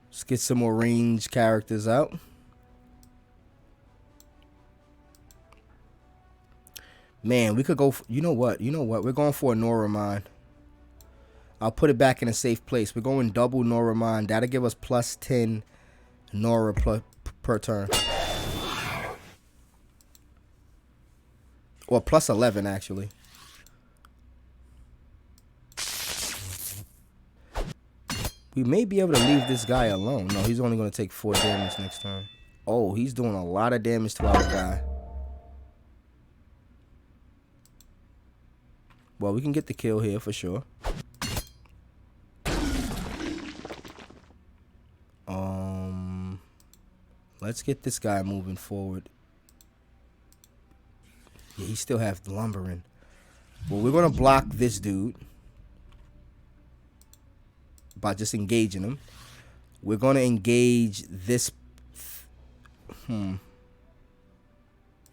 Let's get some more range characters out. Man, we could go... You know what? We're going for a Nora mine. I'll put it back in a safe place. We're going double Nora mine. That'll give us +10 Nora per turn. Or +11, actually. We may be able to leave this guy alone. No, he's only going to take 4 damage next turn. Oh, he's doing a lot of damage to our guy. Well, we can get the kill here for sure. Let's get this guy moving forward. Yeah, he still has lumbering. Well, we're gonna block this dude by just engaging him. We're gonna engage this. Yeah,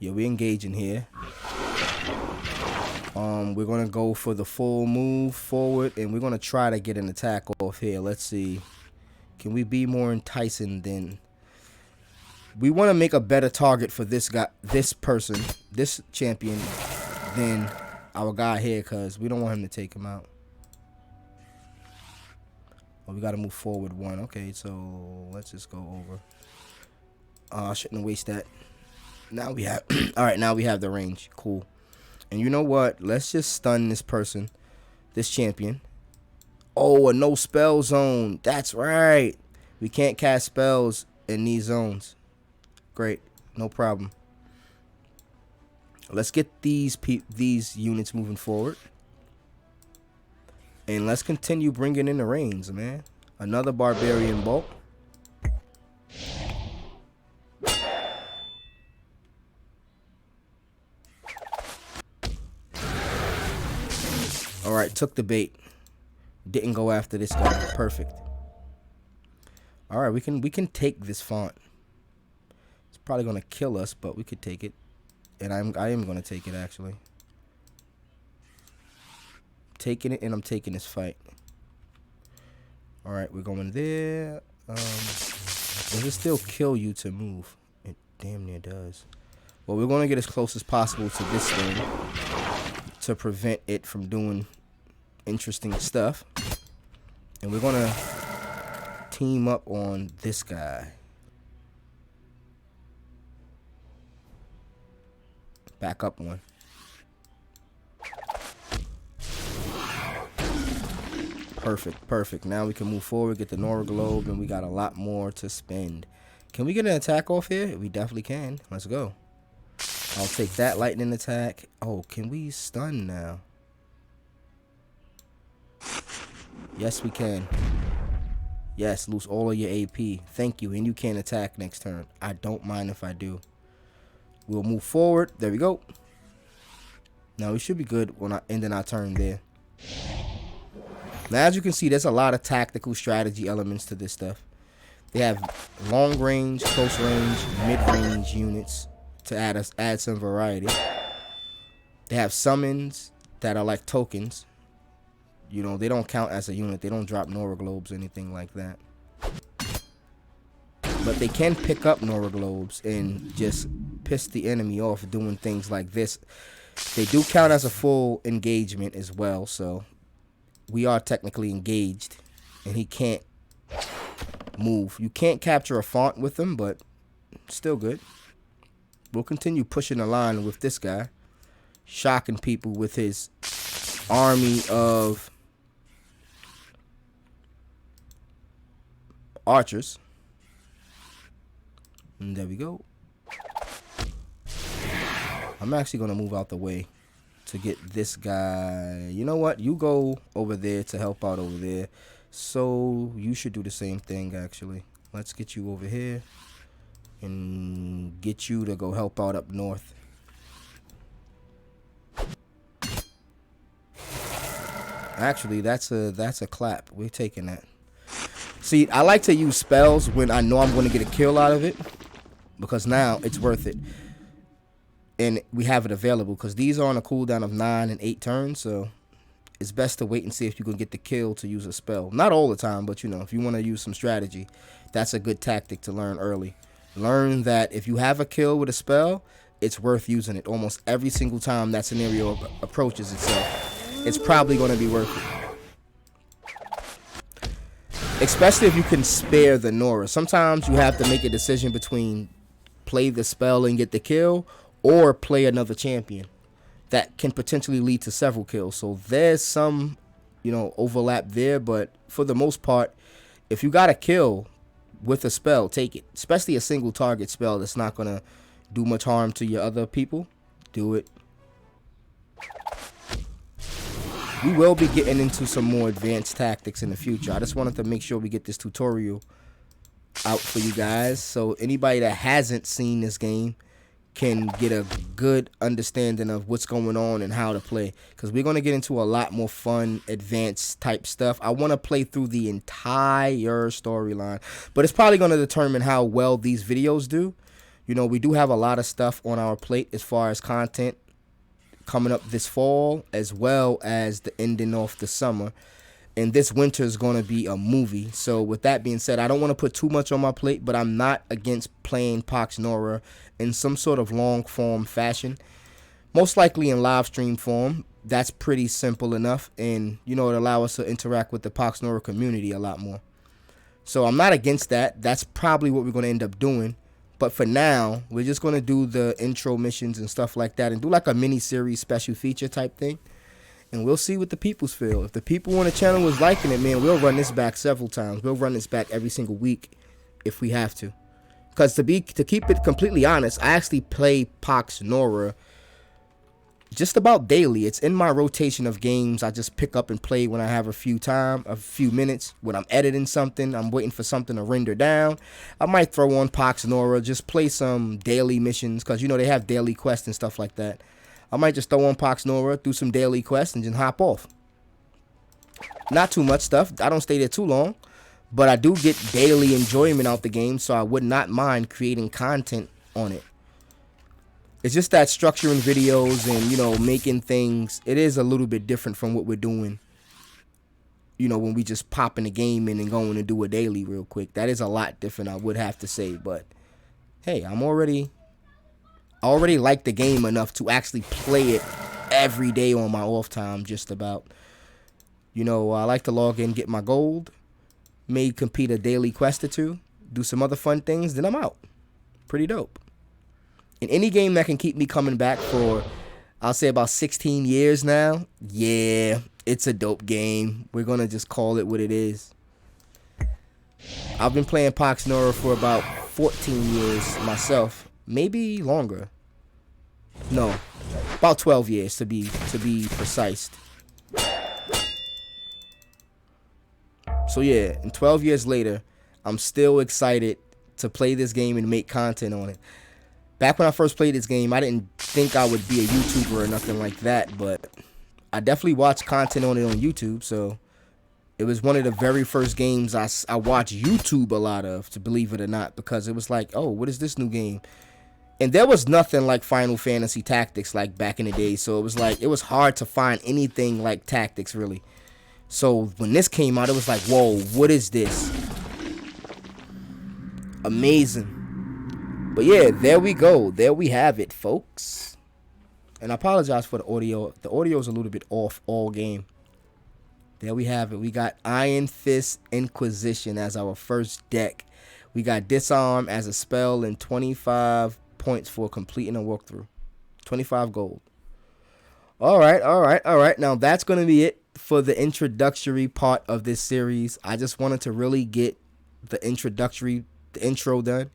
we're engaging here. We're gonna go for the full move forward, and we're gonna try to get an attack off here. Let's see. Can we be more enticing than... We want to make a better target for this guy, this person, this champion, than our guy here, because we don't want him to take him out. Well, we got to move forward 1. Okay, so let's just go over. I shouldn't waste that. Now we have... All right, now we have the range. Cool. And you know what? Let's just stun this person, this champion. Oh, a no spell zone. That's right. We can't cast spells in these zones. Great. No problem. Let's get these units moving forward. And let's continue bringing in the reins, man. Another barbarian bolt. All right, took the bait. Didn't go after this guy. Perfect. All right, we can take this font. It's probably gonna kill us, but we could take it. And I am gonna take it actually. Taking it, and I'm taking this fight. All right, we're going there. Does it still kill you to move? It damn near does. Well, we're gonna get as close as possible to this thing to prevent it from doing interesting stuff. And we're gonna team up on this guy. Back up 1. Perfect, perfect. Now we can move forward, get the Nora Globe, and we got a lot more to spend. Can we get an attack off here? We definitely can. Let's go. I'll take that lightning attack. Oh, can we stun now? Yes, we can. Yes, lose all of your AP. Thank you. And you can't attack next turn. I don't mind if I do. We'll move forward. There we go. Now we should be good when I ending our turn there. Now, as you can see, there's a lot of tactical strategy elements to this stuff. They have long range, close range, mid range units to add some variety. They have summons that are like tokens. You know, they don't count as a unit. They don't drop Nora Globes or anything like that. But they can pick up Nora Globes and just piss the enemy off doing things like this. They do count as a full engagement as well, so we are technically engaged. And he can't move. You can't capture a font with him, but still good. We'll continue pushing the line with this guy. shocking people with his army of archers. And there we go. I'm actually going to move out the way to get this guy. You know what? You go over there to help out over there. So you should do the same thing, actually. Let's get you over here and get you to go help out up north. Actually, that's a clap. We're taking that. See, I like to use spells when I know I'm going to get a kill out of it, because now it's worth it. And we have it available because these are on a cooldown of 9 and 8 turns, so it's best to wait and see if you can get the kill to use a spell. Not all the time, but you know, if you want to use some strategy, that's a good tactic to learn early. Learn that if you have a kill with a spell, it's worth using it almost every single time that scenario approaches itself. It's probably going to be worth it. Especially if you can spare the Nora. Sometimes you have to make a decision between play the spell and get the kill, or play another champion that can potentially lead to several kills. So there's some, you know, overlap there, but for the most part, if you got a kill with a spell, take it. Especially a single target spell that's not going to do much harm to your other people. Do it. We will be getting into some more advanced tactics in the future. I just wanted to make sure we get this tutorial out for you guys, so anybody that hasn't seen this game can get a good understanding of what's going on and how to play, because we're going to get into a lot more fun, advanced type stuff. I want to play through the entire storyline, but it's probably going to determine how well these videos do. You know, we do have a lot of stuff on our plate as far as content coming up this fall, as well as the ending off the summer. And this winter is going to be a movie. So with that being said, I don't want to put too much on my plate, but I'm not against playing PoxNora in some sort of long form fashion. Most likely in live stream form. That's pretty simple enough. And, you know, it allows us to interact with the PoxNora community a lot more. So I'm not against that. That's probably what we're going to end up doing. But for now, we're just going to do the intro missions and stuff like that and do like a mini series special feature type thing. And we'll see what the peoples feel. If the people on the channel is liking it, man, we'll run this back several times. We'll run this back every single week if we have to. Because to keep it completely honest, I actually play PoxNora just about daily. It's in my rotation of games I just pick up and play when I have a few minutes. When I'm editing something, I'm waiting for something to render down, I might throw on PoxNora, just play some daily missions, because, you know, they have daily quests and stuff like that. I might just throw on PoxNora, do some daily quests, and just hop off. Not too much stuff. I don't stay there too long. But I do get daily enjoyment out the game, so I would not mind creating content on it. It's just that structuring videos and, you know, making things, it is a little bit different from what we're doing. You know, when we just pop in the game in and going to do a daily real quick. That is a lot different, I would have to say. But, hey, I already like the game enough to actually play it every day on my off time, just about. You know, I like to log in, get my gold, may complete a daily quest or two, do some other fun things, then I'm out. Pretty dope. In any game that can keep me coming back for, I'll say about 16 years now, yeah, it's a dope game. We're going to just call it what it is. I've been playing PoxNora for about 14 years myself. Maybe longer. No, about 12 years to be precise. So yeah, and 12 years later, I'm still excited to play this game and make content on it. Back when I first played this game, I didn't think I would be a YouTuber or nothing like that, but I definitely watched content on it on YouTube, so it was one of the very first games I watched YouTube a lot of, to believe it or not, because it was like, oh, what is this new game? And there was nothing like Final Fantasy Tactics like back in the day, so it was like, it was hard to find anything like Tactics, really. So when this came out, it was like, whoa, what is this? Amazing. But yeah, there we go. There we have it, folks. And I apologize for the audio. The audio is a little bit off all game. There we have it. We got Iron Fist Inquisition as our first deck. We got Disarm as a spell and 25 points for completing a walkthrough. 25 gold. All right, all right, all right. Now that's going to be it for the introductory part of this series. I just wanted to really get the intro done.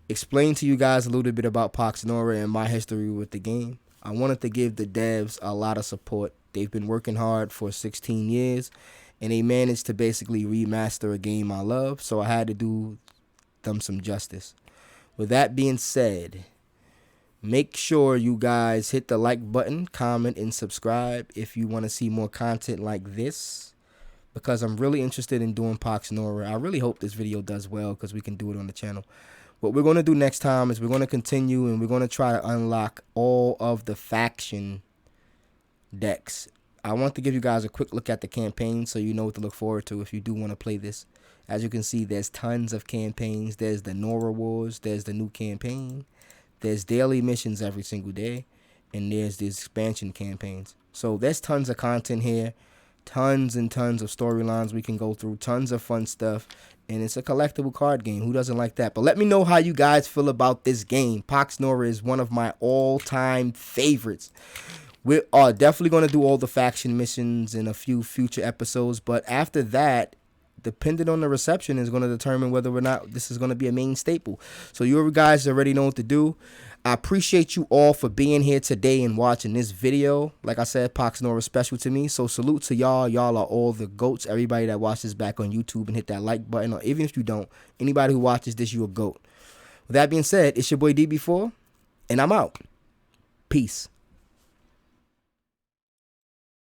Explain to you guys a little bit about PoxNora and my history with the game. I wanted to give the devs a lot of support. They've been working hard for 16 years, and they managed to basically remaster a game I love, so I had to do them some justice. With that being said, make sure you guys hit the like button, comment, and subscribe if you want to see more content like this, because I'm really interested in doing PoxNora. I really hope this video does well because we can do it on the channel. What we're going to do next time is we're going to continue and we're going to try to unlock all of the faction decks. I want to give you guys a quick look at the campaign so you know what to look forward to if you do want to play this. As you can see, there's tons of campaigns. There's the Nora Wars. There's the new campaign. There's daily missions every single day. And there's the expansion campaigns. So there's tons of content here. Tons and tons of storylines we can go through. Tons of fun stuff. And it's a collectible card game. Who doesn't like that? But let me know how you guys feel about this game. PoxNora is one of my all-time favorites. We are definitely going to do all the faction missions in a few future episodes. But after that, depending on the reception, is going to determine whether or not this is going to be a main staple. So you guys already know what to do. I appreciate you all for being here today and watching this video. Like I said, PoxNora is special to me. So salute to y'all. Y'all are all the GOATs. Everybody that watches back on YouTube and hit that like button. Or even if you don't, anybody who watches this, you a GOAT. With that being said, it's your boy DB4, and I'm out. Peace.